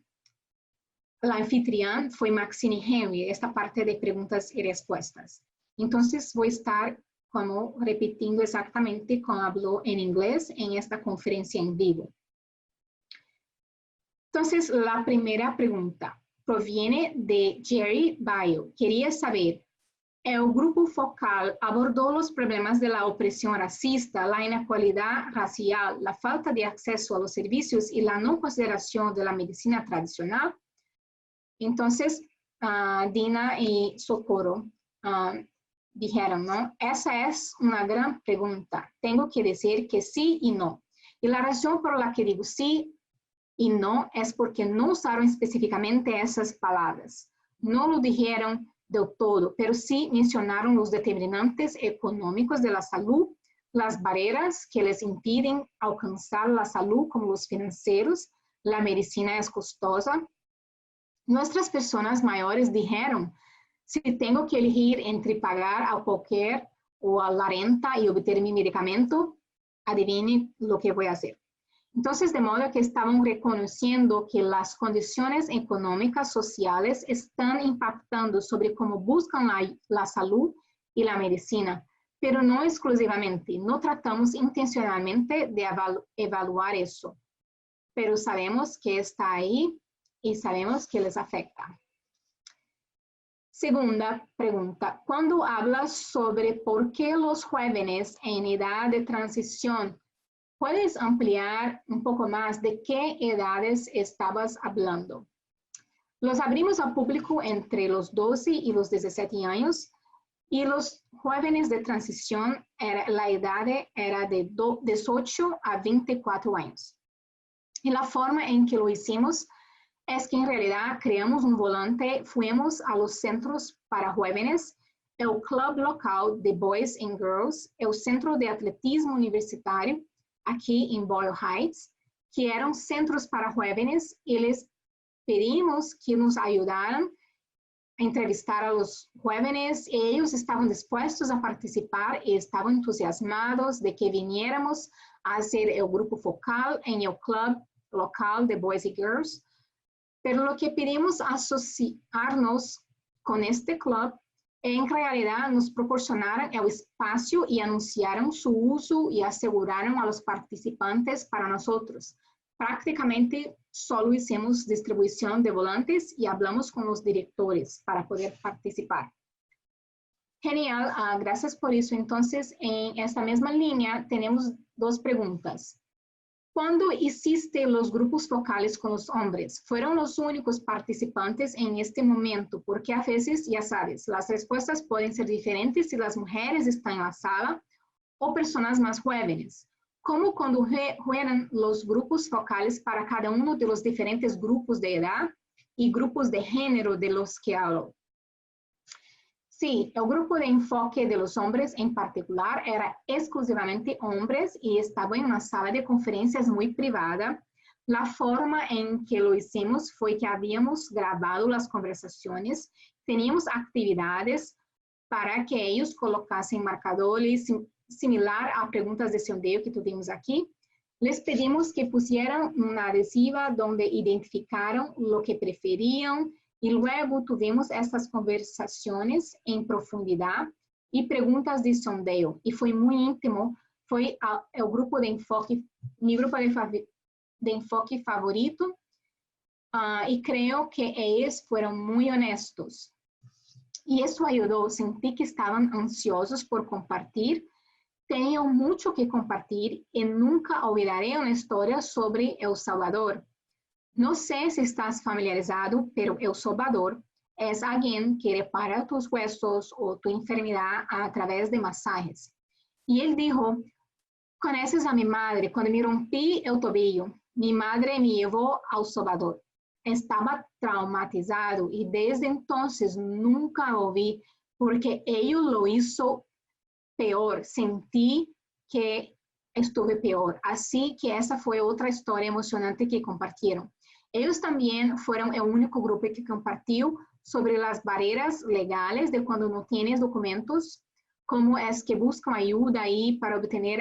la anfitrión fue Maxine Henry, esta parte de preguntas y respuestas. Entonces voy a estar como repitiendo exactamente como habló en inglés en esta conferencia en vivo. Entonces, la primera pregunta proviene de Jerry Bayo. Quería saber, el grupo focal abordó los problemas de la opresión racista, la inequalidad racial, la falta de acceso a los servicios y la no consideración de la medicina tradicional. Entonces, Dina y Socorro dijeron, ¿no? Esa es una gran pregunta. Tengo que decir que sí y no. Y la razón por la que digo sí y no es porque no usaron específicamente esas palabras. No lo dijeron del todo, pero sí mencionaron los determinantes económicos de la salud, las barreras que les impiden alcanzar la salud como los financieros, la medicina es costosa. Nuestras personas mayores dijeron, si tengo que elegir entre pagar a cualquier o a la renta y obtener mi medicamento, adivine lo que voy a hacer. Entonces, de modo que estaban reconociendo que las condiciones económicas sociales están impactando sobre cómo buscan la salud y la medicina, pero no exclusivamente. No tratamos intencionalmente de evaluar eso, pero sabemos que está ahí y sabemos que les afecta. Segunda pregunta, cuando hablas sobre por qué los jóvenes en edad de transición ¿Puedes ampliar un poco más de qué edades estabas hablando? Los abrimos al público entre los 12 y los 17 años y los jóvenes de transición, la edad era de 18 a 24 años. Y la forma en que lo hicimos es que en realidad creamos un volante, fuimos a los centros para jóvenes, el club local de Boys and Girls, el centro de atletismo universitario aquí en Boyle Heights, que eran centros para jóvenes, y les pedimos que nos ayudaran a entrevistar a los jóvenes. Ellos estaban dispuestos a participar y estaban entusiasmados de que viniéramos a hacer el grupo focal en el club local de Boys and Girls. Pero lo que pedimos asociarnos con este club, en realidad nos proporcionaron el espacio y anunciaron su uso y aseguraron a los participantes para nosotros. Prácticamente solo hicimos distribución de volantes y hablamos con los directores para poder participar. Genial, gracias por eso. Entonces, en esta misma línea tenemos dos preguntas. ¿Cuándo hiciste los grupos focales con los hombres? ¿Fueron los únicos participantes en este momento? Porque a veces, ya sabes, las respuestas pueden ser diferentes si las mujeres están en la sala o personas más jóvenes. ¿Cómo condujeron los grupos focales para cada uno de los diferentes grupos de edad y grupos de género de los que hablo? Sí, el grupo de enfoque de los hombres en particular era exclusivamente hombres y estaba en una sala de conferencias muy privada. La forma en que lo hicimos fue que habíamos grabado las conversaciones, teníamos actividades para que ellos colocasen marcadores similar a preguntas de sondeo que tuvimos aquí. Les pedimos que pusieran una adhesiva donde identificaron lo que preferían y luego tuvimos estas conversaciones en profundidad y preguntas de sondeo. Y fue muy íntimo, fue el grupo de enfoque, mi grupo de enfoque favorito, y creo que ellos fueron muy honestos. Y eso ayudó, sentí que estaban ansiosos por compartir. Tenían mucho que compartir y nunca olvidaré una historia sobre El Salvador. No sé si estás familiarizado, pero El Salvador es alguien que repara tus huesos o tu enfermedad a través de masajes. Y él dijo, conoces a mi madre, cuando me rompí el tobillo, mi madre me llevó al Salvador. Estaba traumatizado y desde entonces nunca lo vi porque ello lo hizo peor. Sentí que estuve peor. Así que esa fue otra historia emocionante que compartieron. Ellos también fueron el único grupo que compartió sobre las barreras legales de cuando no tienes documentos, cómo es que buscan ayuda ahí para obtener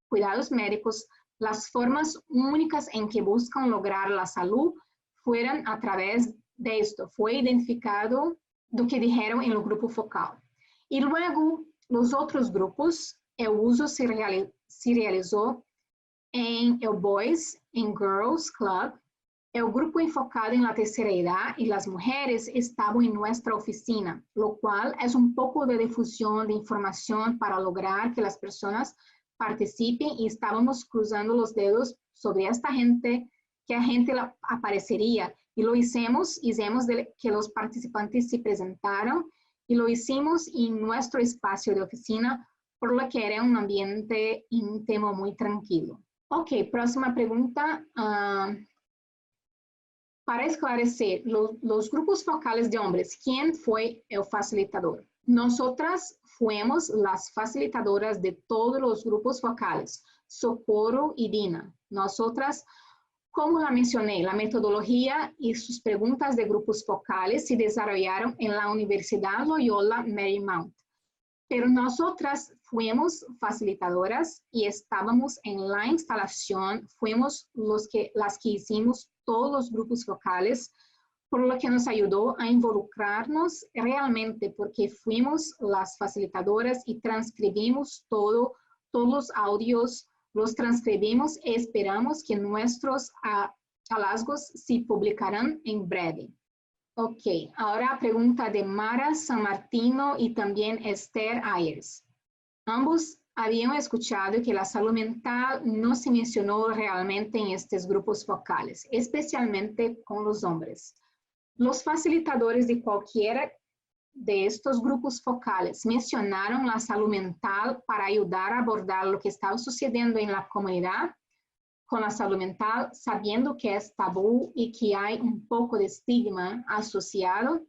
cuidados médicos. Las formas únicas en que buscan lograr la salud fueron a través de esto. Fue identificado lo que dijeron en el grupo focal. Y luego, los otros grupos, el uso se realizó en el Boys and Girls Club. El grupo enfocado en la tercera edad y las mujeres estaba en nuestra oficina, lo cual es un poco de difusión de información para lograr que las personas participen y estábamos cruzando los dedos sobre esta gente, que a gente aparecería. Y lo hicimos que los participantes se presentaron y lo hicimos en nuestro espacio de oficina, por lo que era un ambiente íntimo muy tranquilo. Ok, próxima pregunta. Para esclarecer, los grupos focales de hombres, ¿quién fue el facilitador? Nosotras fuimos las facilitadoras de todos los grupos focales, Socorro y Dina. Nosotras, como la mencioné, la metodología y sus preguntas de grupos focales se desarrollaron en la Universidad Loyola Marymount. Pero nosotras fuimos facilitadoras y estábamos en la instalación, fuimos las que hicimos todos los grupos focales, por lo que nos ayudó a involucrarnos realmente, porque fuimos las facilitadoras y transcribimos todos los audios, los transcribimos y esperamos que nuestros hallazgos se publicarán en breve. Ok, ahora pregunta de Mara San Martino y también Esther Ayers. Ambos habían escuchado que la salud mental no se mencionó realmente en estos grupos focales, especialmente con los hombres. Los facilitadores de cualquiera de estos grupos focales mencionaron la salud mental para ayudar a abordar lo que estaba sucediendo en la comunidad con la salud mental, sabiendo que es tabú y que hay un poco de estigma asociado.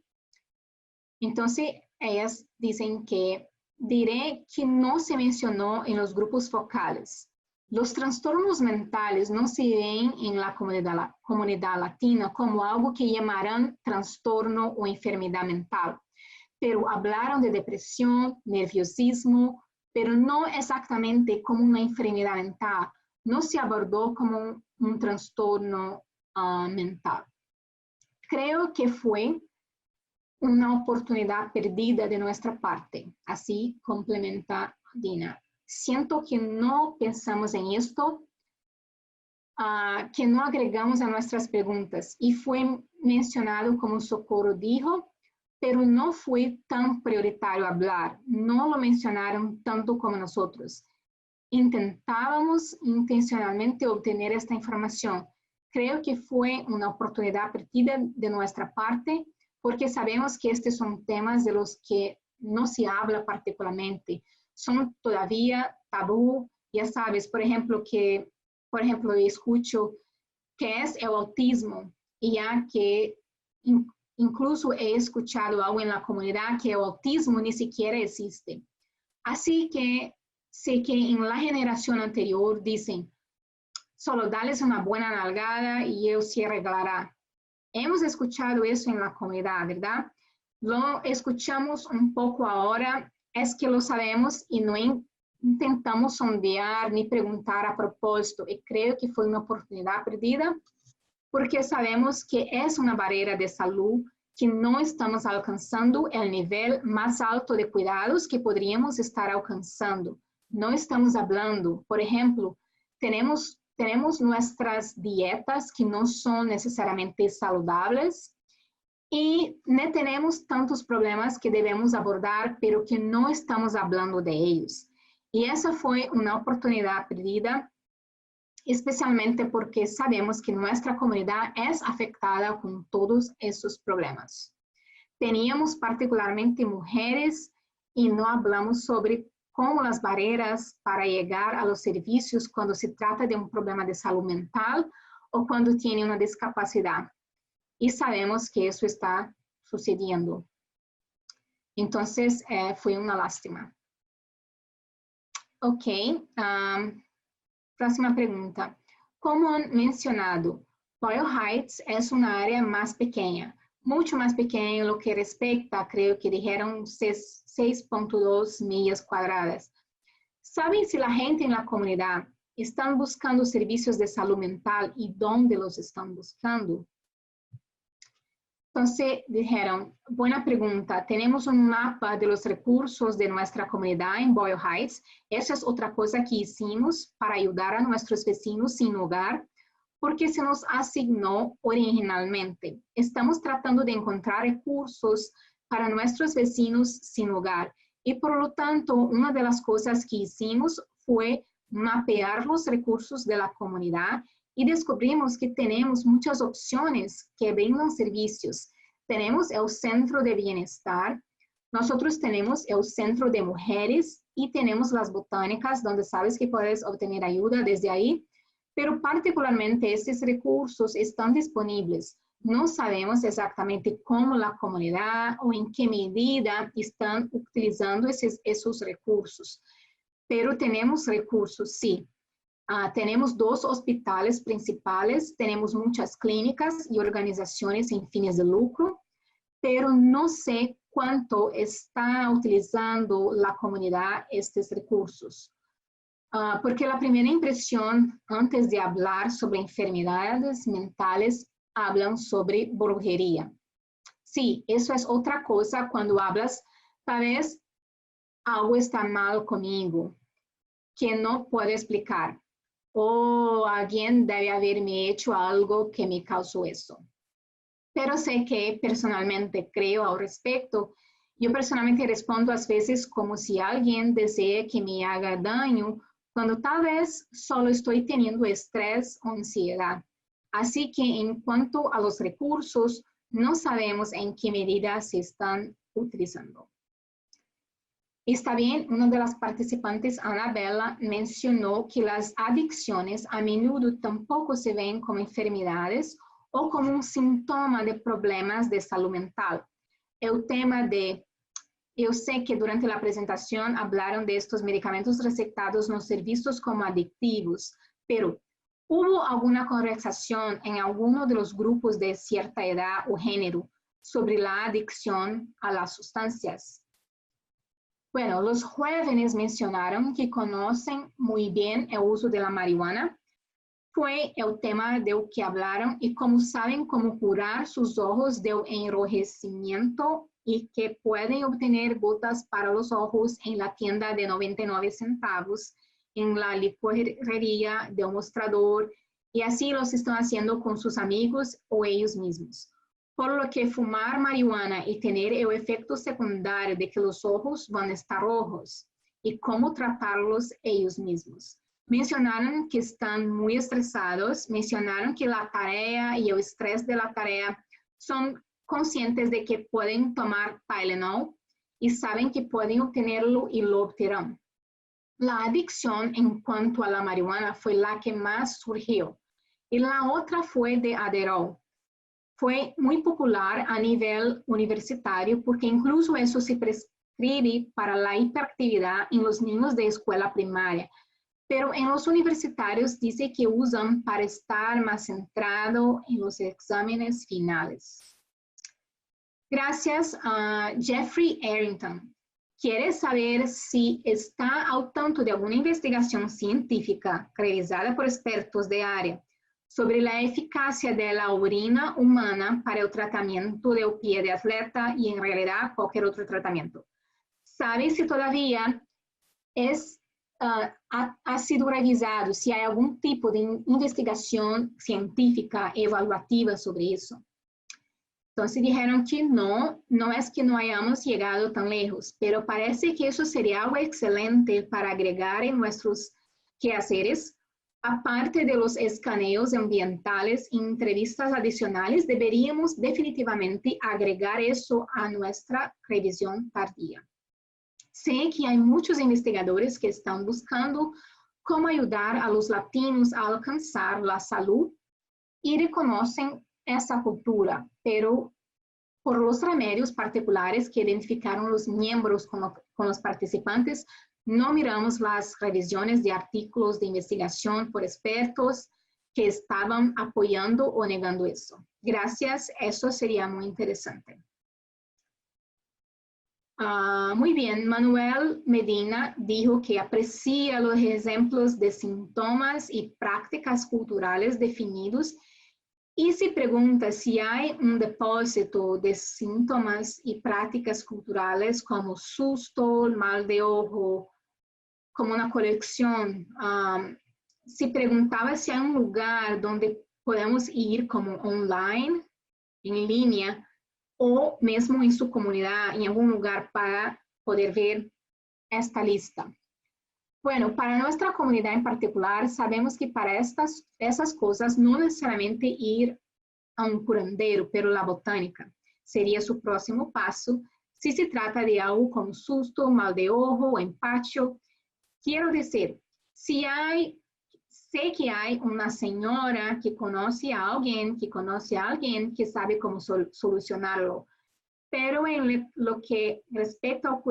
Entonces, ellas dicen que diré que no se mencionó en los grupos focales. Los trastornos mentales no se ven en la comunidad latina como algo que llamarán trastorno o enfermedad mental, pero hablaron de depresión, nerviosismo, pero no exactamente como una enfermedad mental. No se abordó como un trastorno mental. Creo que fue una oportunidad perdida de nuestra parte, así complementa Dina. Siento que no pensamos en esto, que no agregamos a nuestras preguntas, y fue mencionado como Socorro dijo, pero no fue tan prioritario hablar, no lo mencionaron tanto como nosotros. Intentábamos intencionalmente obtener esta información. Creo que fue una oportunidad perdida de nuestra parte, porque sabemos que estos son temas de los que no se habla particularmente. Son todavía tabú, ya sabes, por ejemplo, yo escucho qué es el autismo, y ya que incluso he escuchado algo en la comunidad que el autismo ni siquiera existe. Así que sé que en la generación anterior dicen, solo dales una buena nalgada y él se arreglará. Hemos escuchado eso en la comunidad, ¿verdad? Lo escuchamos un poco ahora, es que lo sabemos y no intentamos sondear ni preguntar a propósito, y creo que fue una oportunidad perdida, porque sabemos que es una barrera de salud que no estamos alcanzando el nivel más alto de cuidados que podríamos estar alcanzando. No estamos hablando, por ejemplo, tenemos nuestras dietas que no son necesariamente saludables y no tenemos tantos problemas que debemos abordar, pero que no estamos hablando de ellos. Y esa fue una oportunidad perdida, especialmente porque sabemos que nuestra comunidad es afectada con todos esos problemas. Teníamos particularmente mujeres y no hablamos sobre cómo las barreras para llegar a los servicios cuando se trata de un problema de salud mental o cuando tiene una discapacidad. Y sabemos que eso está sucediendo. Entonces, fue una lástima. Ok. Próxima pregunta. Como han mencionado, Boyle Heights es una área más pequeña, mucho más pequeña en lo que respecta, creo que dijeron 6.2 millas cuadradas. ¿Saben si la gente en la comunidad están buscando servicios de salud mental y dónde los están buscando? Entonces dijeron, buena pregunta, tenemos un mapa de los recursos de nuestra comunidad en Boyle Heights. Esa es otra cosa que hicimos para ayudar a nuestros vecinos sin hogar, porque se nos asignó originalmente. Estamos tratando de encontrar recursos para nuestros vecinos sin hogar, y por lo tanto, una de las cosas que hicimos fue mapear los recursos de la comunidad y descubrimos que tenemos muchas opciones que brindan servicios. Tenemos el centro de bienestar, nosotros tenemos el centro de mujeres y tenemos las botánicas donde sabes que puedes obtener ayuda desde ahí, pero particularmente estos recursos están disponibles. No sabemos exactamente cómo la comunidad o en qué medida están utilizando esos recursos, pero tenemos recursos, sí. Tenemos 2 hospitales principales, tenemos muchas clínicas y organizaciones sin fines de lucro, pero no sé cuánto está utilizando la comunidad estos recursos. Porque la primera impresión, antes de hablar sobre enfermedades mentales, hablan sobre brujería. Sí, eso es otra cosa cuando hablas, tal vez algo está mal conmigo, que no puedo explicar. O alguien debe haberme hecho algo que me causó eso. Pero sé que personalmente creo al respecto Yo personalmente respondo a veces como si alguien desea que me haga daño, cuando tal vez solo estoy teniendo estrés o ansiedad. Así que en cuanto a los recursos, no sabemos en qué medida se están utilizando. Está bien, una de las participantes, Anabela, mencionó que las adicciones a menudo tampoco se ven como enfermedades o como un síntoma de problemas de salud mental. El tema de, yo sé que durante la presentación hablaron de estos medicamentos recetados no ser vistos como adictivos, pero ¿hubo alguna conversación en alguno de los grupos de cierta edad o género sobre la adicción a las sustancias? Bueno, los jóvenes mencionaron que conocen muy bien el uso de la marihuana. Fue el tema del que hablaron y cómo saben cómo curar sus ojos del enrojecimiento y que pueden obtener gotas para los ojos en la tienda de 99 centavos, en la licorería de un mostrador, y así los están haciendo con sus amigos o ellos mismos. Por lo que fumar marihuana y tener el efecto secundario de que los ojos van a estar rojos y cómo tratarlos ellos mismos. Mencionaron que están muy estresados, mencionaron que la tarea y el estrés de la tarea son conscientes de que pueden tomar Tylenol y saben que pueden obtenerlo y lo obtendrán. La adicción en cuanto a la marihuana fue la que más surgió y la otra fue de Adderall. Fue muy popular a nivel universitario porque incluso eso se prescribe para la hiperactividad en los niños de escuela primaria. Pero en los universitarios dice que usan para estar más centrado en los exámenes finales. Gracias a Jeffrey Arrington. ¿Quiere saber si está al tanto de alguna investigación científica realizada por expertos de área sobre la eficacia de la orina humana para el tratamiento del pie de atleta y en realidad cualquier otro tratamiento? ¿Sabe si todavía ha sido revisado, si hay algún tipo de investigación científica evaluativa sobre eso? Entonces dijeron que no es que no hayamos llegado tan lejos, pero parece que eso sería algo excelente para agregar en nuestros quehaceres. Aparte de los escaneos ambientales y entrevistas adicionales, deberíamos definitivamente agregar eso a nuestra revisión tardía. Sé que hay muchos investigadores que están buscando cómo ayudar a los latinos a alcanzar la salud y reconocen esa cultura, pero por los remedios particulares que identificaron los miembros con los participantes, no miramos las revisiones de artículos de investigación por expertos que estaban apoyando o negando eso. Gracias, eso sería muy interesante. Muy bien, Manuel Medina dijo que aprecia los ejemplos de síntomas y prácticas culturales definidos y se pregunta si hay un depósito de síntomas y prácticas culturales como susto, mal de ojo, como una colección. Se preguntaba si hay un lugar donde podemos ir como online, en línea, o mesmo en su comunidad, en algún lugar para poder ver esta lista. Bueno, para nuestra comunidad en particular, sabemos que para esas cosas no necesariamente ir a un curandero, pero la botánica sería su próximo paso si se trata de algo como susto, mal de ojo o empacho. Quiero decir, sé que hay una señora que conoce a alguien que sabe cómo solucionarlo, pero en lo que respecta al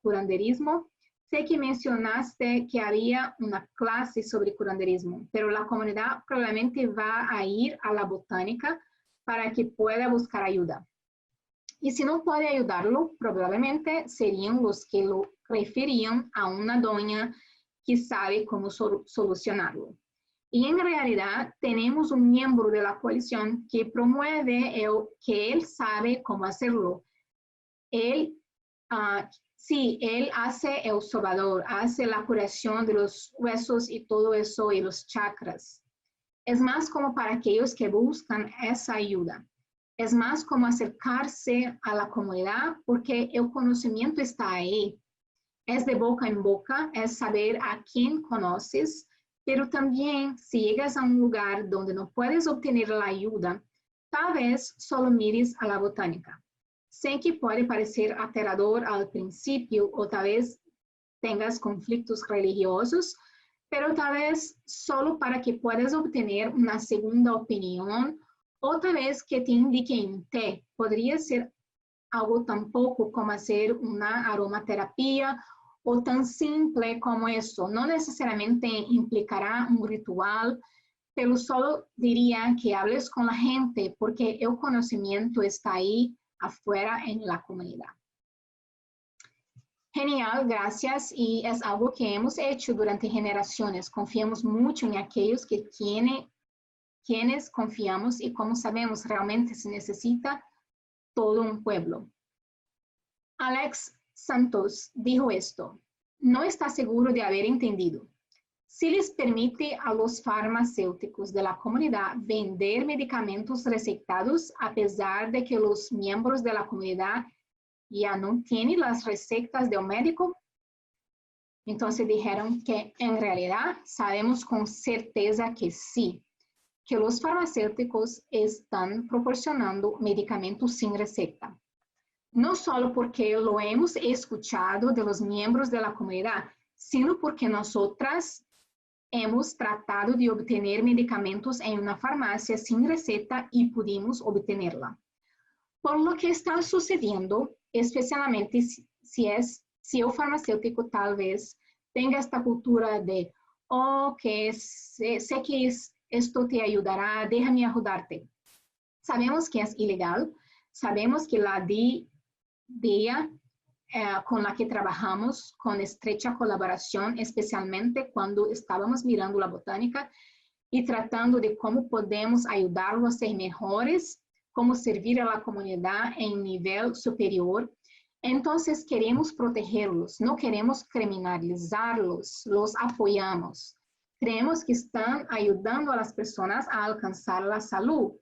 curanderismo, sé que mencionaste que había una clase sobre curanderismo, pero la comunidad probablemente va a ir a la botánica para que pueda buscar ayuda. Y si no puede ayudarlo, probablemente serían los que lo referían a una doña que sabe cómo solucionarlo. Y en realidad tenemos un miembro de la coalición que promueve que él sabe cómo hacerlo. Él hace el sobador, hace la curación de los huesos y todo eso y los chakras. Es más como para aquellos que buscan esa ayuda. Es más como acercarse a la comunidad porque el conocimiento está ahí. Es de boca en boca, es saber a quién conoces, pero también si llegas a un lugar donde no puedes obtener la ayuda, tal vez solo mires a la botánica. Sé que puede parecer aterrador al principio o tal vez tengas conflictos religiosos, pero tal vez solo para que puedas obtener una segunda opinión o tal vez que te indiquen té. Podría ser algo tan poco como hacer una aromaterapia o tan simple como eso. No necesariamente implicará un ritual, pero solo diría que hables con la gente porque el conocimiento está ahí afuera en la comunidad. Genial, gracias. Y es algo que hemos hecho durante generaciones. Confiamos mucho en aquellos que quienes confiamos y como sabemos realmente se necesita todo un pueblo. Alex Santos dijo esto: no está seguro de haber entendido. Si les permite a los farmacéuticos de la comunidad vender medicamentos recetados a pesar de que los miembros de la comunidad ya no tienen las recetas del médico. Entonces dijeron que en realidad sabemos con certeza que sí, que los farmacéuticos están proporcionando medicamentos sin receta. No solo porque lo hemos escuchado de los miembros de la comunidad, sino porque nosotras hemos tratado de obtener medicamentos en una farmacia sin receta y pudimos obtenerla. Por lo que está sucediendo, especialmente si el farmacéutico tal vez tenga esta cultura de, oh, que sé que esto te ayudará, déjame ayudarte. Sabemos que es ilegal, sabemos que la DEA con la que trabajamos con estrecha colaboración, especialmente cuando estábamos mirando la botánica y tratando de cómo podemos ayudarlos a ser mejores, cómo servir a la comunidad en nivel superior. Entonces queremos protegerlos, no queremos criminalizarlos, los apoyamos. Creemos que están ayudando a las personas a alcanzar la salud.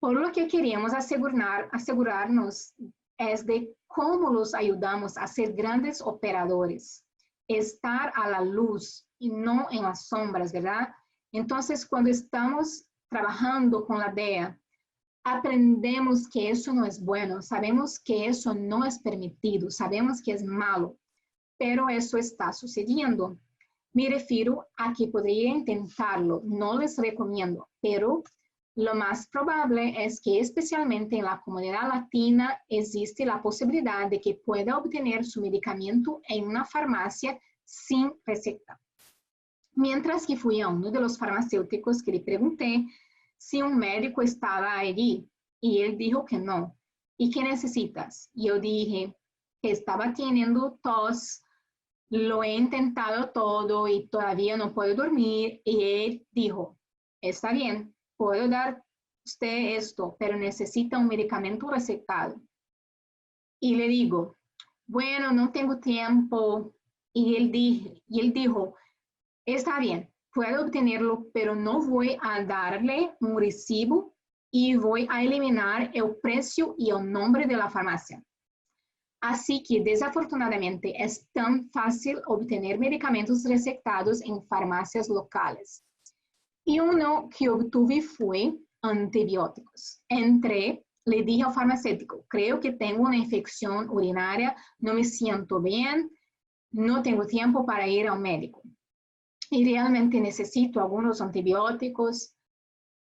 Por lo que queremos asegurarnos es de cómo los ayudamos a ser grandes operadores, estar a la luz y no en las sombras, ¿verdad? Entonces, cuando estamos trabajando con la DEA, aprendemos que eso no es bueno, sabemos que eso no es permitido, sabemos que es malo, pero eso está sucediendo. Me refiero a que podría intentarlo, no les recomiendo, pero lo más probable es que especialmente en la comunidad latina existe la posibilidad de que pueda obtener su medicamento en una farmacia sin receta. Mientras que fui a uno de los farmacéuticos que le pregunté si un médico estaba allí y él dijo que no. ¿Y qué necesitas? Yo dije que estaba teniendo tos, lo he intentado todo y todavía no puedo dormir. Y él dijo, está bien, puedo dar usted esto, pero necesita un medicamento recetado. Y le digo, bueno, no tengo tiempo. Y él dijo, está bien, puedo obtenerlo, pero no voy a darle un recibo y voy a eliminar el precio y el nombre de la farmacia. Así que desafortunadamente es tan fácil obtener medicamentos recetados en farmacias locales. Y uno que obtuve fue antibióticos. Entré, le dije al farmacéutico, creo que tengo una infección urinaria, no me siento bien, no tengo tiempo para ir al médico. Y realmente necesito algunos antibióticos.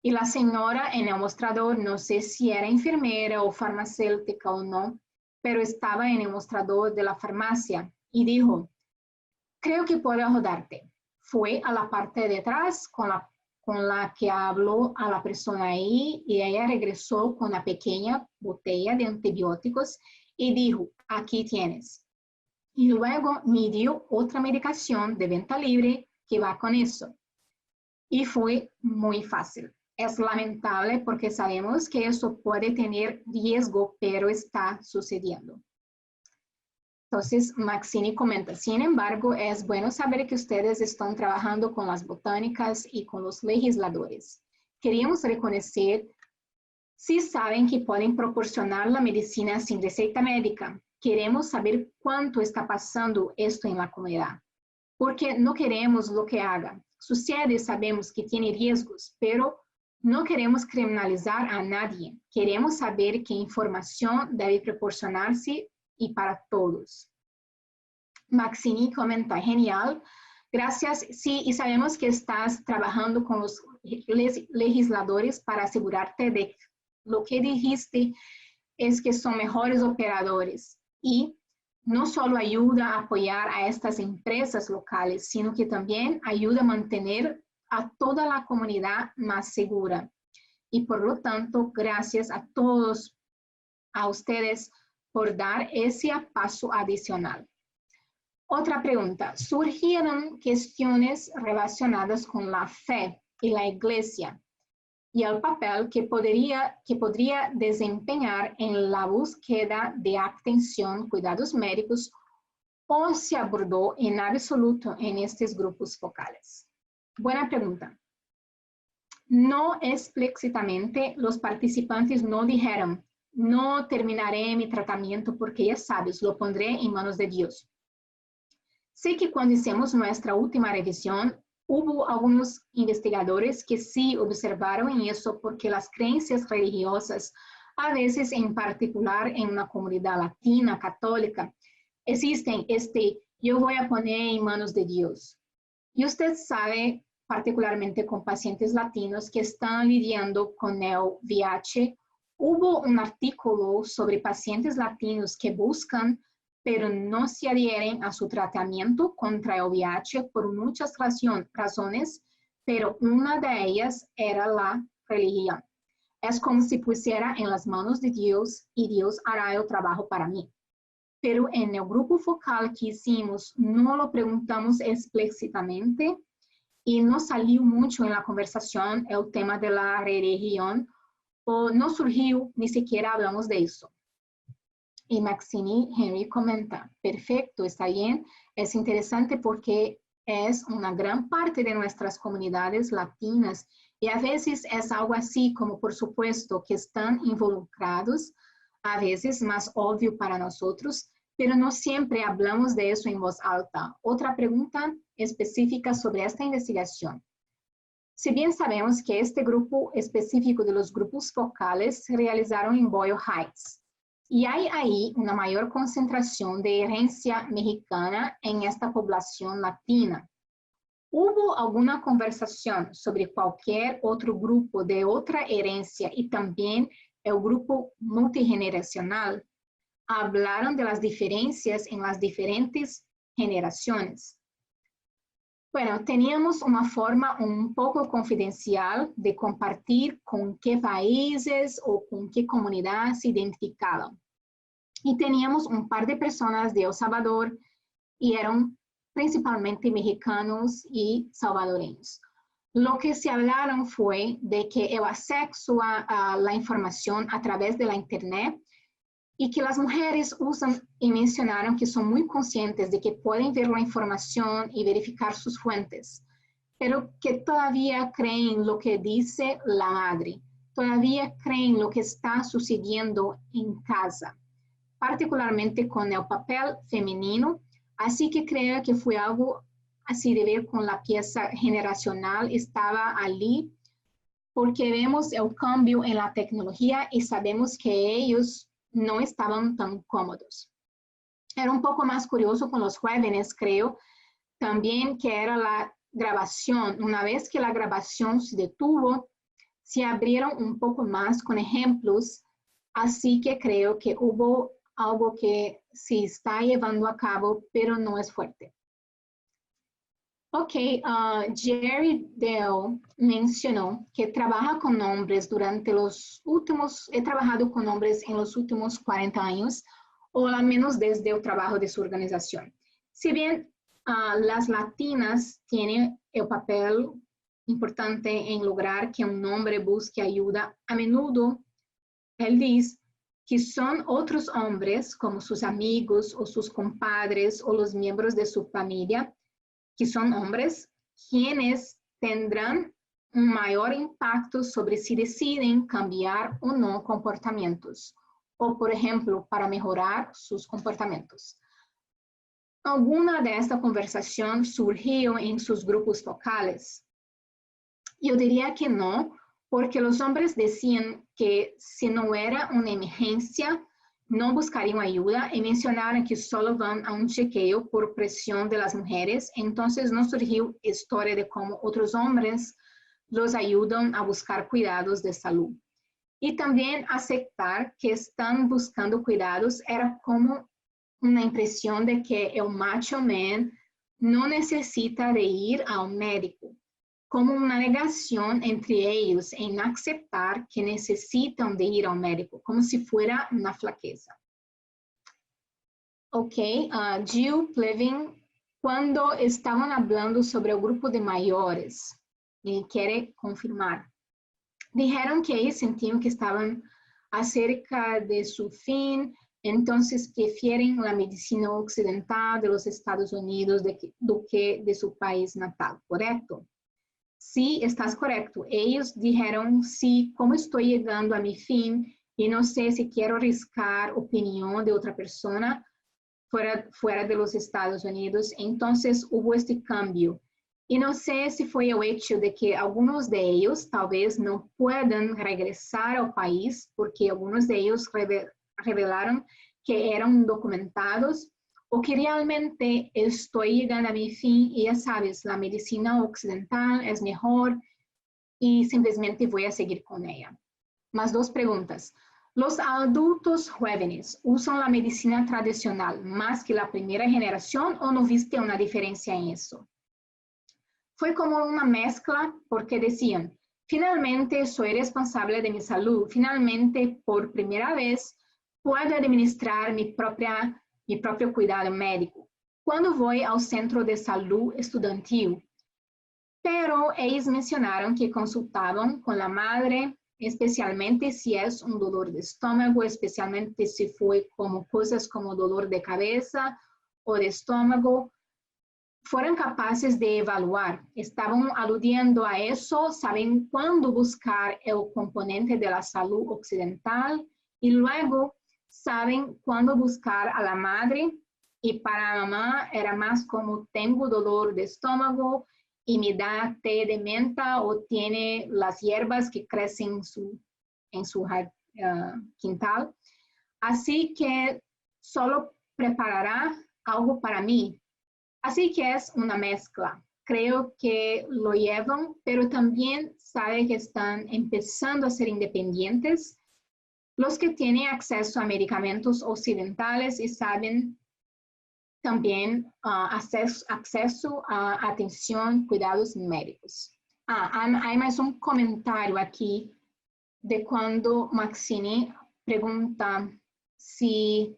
Y la señora en el mostrador, no sé si era enfermera o farmacéutica o no, pero estaba en el mostrador de la farmacia y dijo, creo que puedo ayudarte. Fue a la parte de atrás con la que habló a la persona ahí y ella regresó con una pequeña botella de antibióticos y dijo, aquí tienes. Y luego me dio otra medicación de venta libre que va con eso. Y fue muy fácil. Es lamentable porque sabemos que eso puede tener riesgo, pero está sucediendo. Entonces, Maxine comenta, sin embargo, es bueno saber que ustedes están trabajando con las botánicas y con los legisladores. Queríamos reconocer Sí saben que pueden proporcionar la medicina sin receta médica. Queremos saber cuánto está pasando esto en la comunidad, porque no queremos lo que haga. Sucede, sabemos que tiene riesgos, pero no queremos criminalizar a nadie. Queremos saber qué información debe proporcionarse y para todos. Maxini comenta, genial. Gracias. Sí, y sabemos que estás trabajando con los legisladores para asegurarte de que lo que dijiste es que son mejores operadores y no solo ayuda a apoyar a estas empresas locales, sino que también ayuda a mantener a toda la comunidad más segura. Y por lo tanto, gracias a todos, a ustedes, por dar ese paso adicional. Otra pregunta. Surgieron cuestiones relacionadas con la fe y la iglesia y el papel que podría desempeñar en la búsqueda de atención, cuidados médicos, o se abordó en absoluto en estos grupos focales. Buena pregunta. No explícitamente, los participantes no dijeron, no terminaré mi tratamiento porque ya sabes, lo pondré en manos de Dios. Sé que cuando hicimos nuestra última revisión, hubo algunos investigadores que sí observaron en eso porque las creencias religiosas, a veces en particular en una comunidad latina, católica, existen yo voy a poner en manos de Dios. Y usted sabe, particularmente con pacientes latinos que están lidiando con el VIH, hubo un artículo sobre pacientes latinos que buscan pero no se adhieren a su tratamiento contra el VIH por muchas razones, pero una de ellas era la religión. Es como si pusiera en las manos de Dios y Dios hará el trabajo para mí. Pero en el grupo focal que hicimos, no lo preguntamos explícitamente y no salió mucho en la conversación el tema de la religión, o no surgió, ni siquiera hablamos de eso. Y Maxini Henry comenta, perfecto, está bien, es interesante porque es una gran parte de nuestras comunidades latinas y a veces es algo así como por supuesto que están involucrados, a veces más obvio para nosotros, pero no siempre hablamos de eso en voz alta. Otra pregunta específica sobre esta investigación. Si bien sabemos que este grupo específico de los grupos focales se realizaron en Boyle Heights, y hay ahí una mayor concentración de herencia mexicana en esta población latina. ¿Hubo alguna conversación sobre cualquier otro grupo de otra herencia y también el grupo multigeneracional? ¿Hablaron de las diferencias en las diferentes generaciones? Bueno, teníamos una forma un poco confidencial de compartir con qué países o con qué comunidad se identificaban. Y teníamos un par de personas de El Salvador y eran principalmente mexicanos y salvadoreños. Lo que se hablaron fue de que el acceso a la información a través de la internet y que las mujeres usan y mencionaron que son muy conscientes de que pueden ver la información y verificar sus fuentes, pero que todavía creen lo que dice la madre, todavía creen lo que está sucediendo en casa, particularmente con el papel femenino, así que creo que fue algo así de ver con la pieza generacional, estaba allí, porque vemos el cambio en la tecnología y sabemos que ellos no estaban tan cómodos. Era un poco más curioso con los jóvenes, creo, también que era la grabación. Una vez que la grabación se detuvo, se abrieron un poco más con ejemplos, así que creo que hubo algo que se está llevando a cabo, pero no es fuerte. Ok, Jerry Dale mencionó que trabaja con hombres durante los últimos, he trabajado con hombres en los últimos 40 años, o al menos desde el trabajo de su organización. Si bien las latinas tienen el papel importante en lograr que un hombre busque ayuda, a menudo él dice que son otros hombres, como sus amigos o sus compadres o los miembros de su familia, que son hombres, quienes tendrán un mayor impacto sobre si deciden cambiar o no comportamientos, o por ejemplo, para mejorar sus comportamientos. ¿Alguna de esta conversación surgió en sus grupos focales? Yo diría que no, porque los hombres decían que si no era una emergencia, no buscarían ayuda y mencionaron que solo van a un chequeo por presión de las mujeres. Entonces no surgió historia de cómo otros hombres los ayudan a buscar cuidados de salud. Y también aceptar que están buscando cuidados era como una impresión de que el macho man no necesita de ir a un médico, como una negación entre ellos en aceptar que necesitan de ir a un médico, como si fuera una flaqueza. Ok, Jill Plevin, cuando estaban hablando sobre el grupo de mayores, y quiere confirmar, dijeron que ellos sentían que estaban acerca de su fin, entonces prefieren la medicina occidental de los Estados Unidos do que de su país natal, ¿correcto? Sí, estás correcto. Ellos dijeron, sí, ¿cómo estoy llegando a mi fin? Y no sé si quiero arriscar opinión de otra persona fuera de los Estados Unidos. Entonces hubo este cambio. Y no sé si fue el hecho de que algunos de ellos tal vez no puedan regresar al país porque algunos de ellos revelaron que eran documentados o que realmente estoy llegando a mi fin y ya sabes, la medicina occidental es mejor y simplemente voy a seguir con ella. Más dos preguntas. ¿Los adultos jóvenes usan la medicina tradicional más que la primera generación o no viste una diferencia en eso? Fue como una mezcla porque decían, finalmente soy responsable de mi salud, finalmente por primera vez puedo administrar mi propio cuidado médico cuando voy al centro de salud estudiantil. Pero ellos mencionaron que consultaban con la madre, especialmente si es un dolor de estómago, especialmente si fue como cosas como dolor de cabeza o de estómago, fueron capaces de evaluar, estaban aludiendo a eso, saben cuándo buscar el componente de la salud occidental y luego saben cuándo buscar a la madre y para la mamá era más como tengo dolor de estómago y me da té de menta o tiene las hierbas que crecen en su quintal. Así que solo preparará algo para mí. Así que es una mezcla. Creo que lo llevan, pero también sabe que están empezando a ser independientes. Los que tienen acceso a medicamentos occidentales y saben también acceso a atención, cuidados médicos. Hay más un comentario aquí de cuando Maxine pregunta si,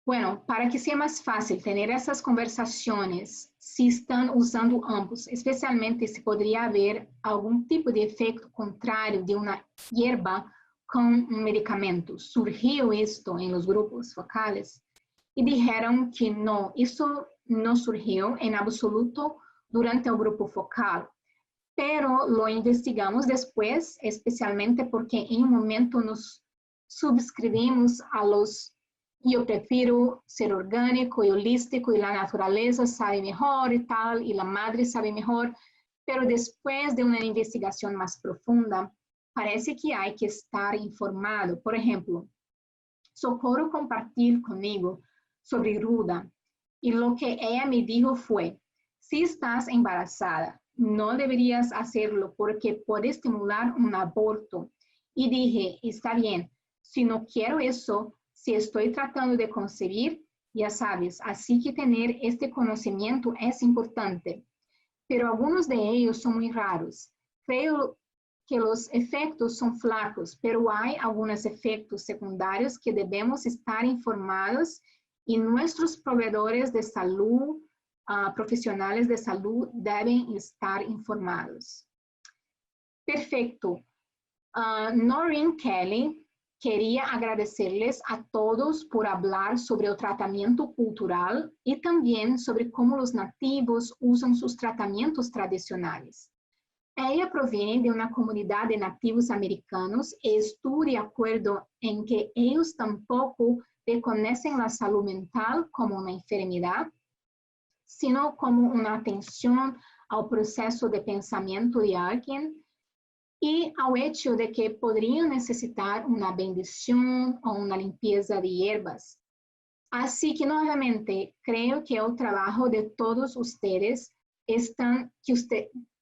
bueno, para que sea más fácil tener esas conversaciones, si están usando ambos, especialmente si podría haber algún tipo de efecto contrario de una hierba con un medicamento. ¿Surgió esto en los grupos focales? Y dijeron que no, eso no surgió en absoluto durante el grupo focal, pero lo investigamos después, especialmente porque en un momento nos suscribimos a los yo prefiero ser orgánico y holístico y la naturaleza sabe mejor y tal, y la madre sabe mejor, pero después de una investigación más profunda, parece que hay que estar informado. Por ejemplo, Socorro compartió conmigo sobre Ruda y lo que ella me dijo fue, si estás embarazada, no deberías hacerlo porque puede estimular un aborto. Y dije, está bien, si no quiero eso, si estoy tratando de concebir, ya sabes, así que tener este conocimiento es importante. Pero algunos de ellos son muy raros. Creo que los efectos son flacos, pero hay algunos efectos secundarios que debemos estar informados y nuestros proveedores de salud, profesionales de salud, deben estar informados. Perfecto. Noreen Kelly quería agradecerles a todos por hablar sobre el tratamiento cultural y también sobre cómo los nativos usan sus tratamientos tradicionales. Ella proviene de una comunidad de nativos americanos y estoy de acuerdo en que ellos tampoco reconocen la salud mental como una enfermedad, sino como una atención al proceso de pensamiento de alguien y al hecho de que podrían necesitar una bendición o una limpieza de hierbas. Así que nuevamente creo que el trabajo de todos ustedes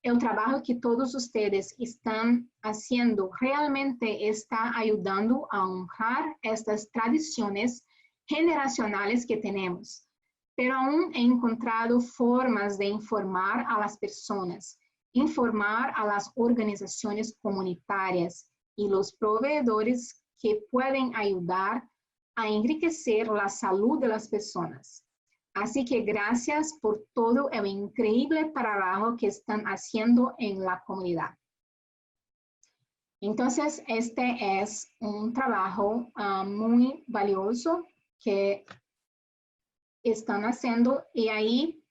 el trabajo que todos ustedes están haciendo realmente está ayudando a honrar estas tradiciones generacionales que tenemos. Pero aún he encontrado formas de informar a las personas, informar a las organizaciones comunitarias y los proveedores que pueden ayudar a enriquecer la salud de las personas. Así que gracias por todo el increíble trabajo que están haciendo en la comunidad. Entonces, este es un trabajo muy valioso que están haciendo y ahí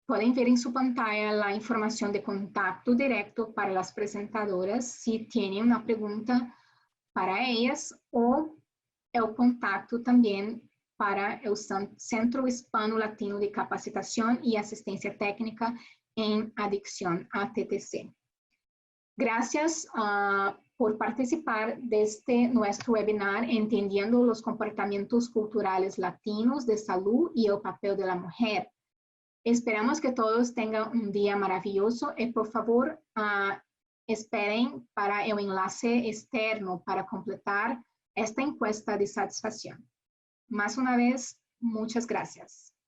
pueden ver en su pantalla la información de contacto directo para las presentadoras si tienen una pregunta para ellas o el contacto también para el Centro Hispano-Latino de Capacitación y Asistencia Técnica en Adicción, ATTC. Gracias por participar de nuestro webinar Entendiendo los comportamientos culturales latinos de salud y el papel de la mujer. Esperamos que todos tengan un día maravilloso y por favor esperen para el enlace externo para completar esta encuesta de satisfacción. Más una vez, muchas gracias.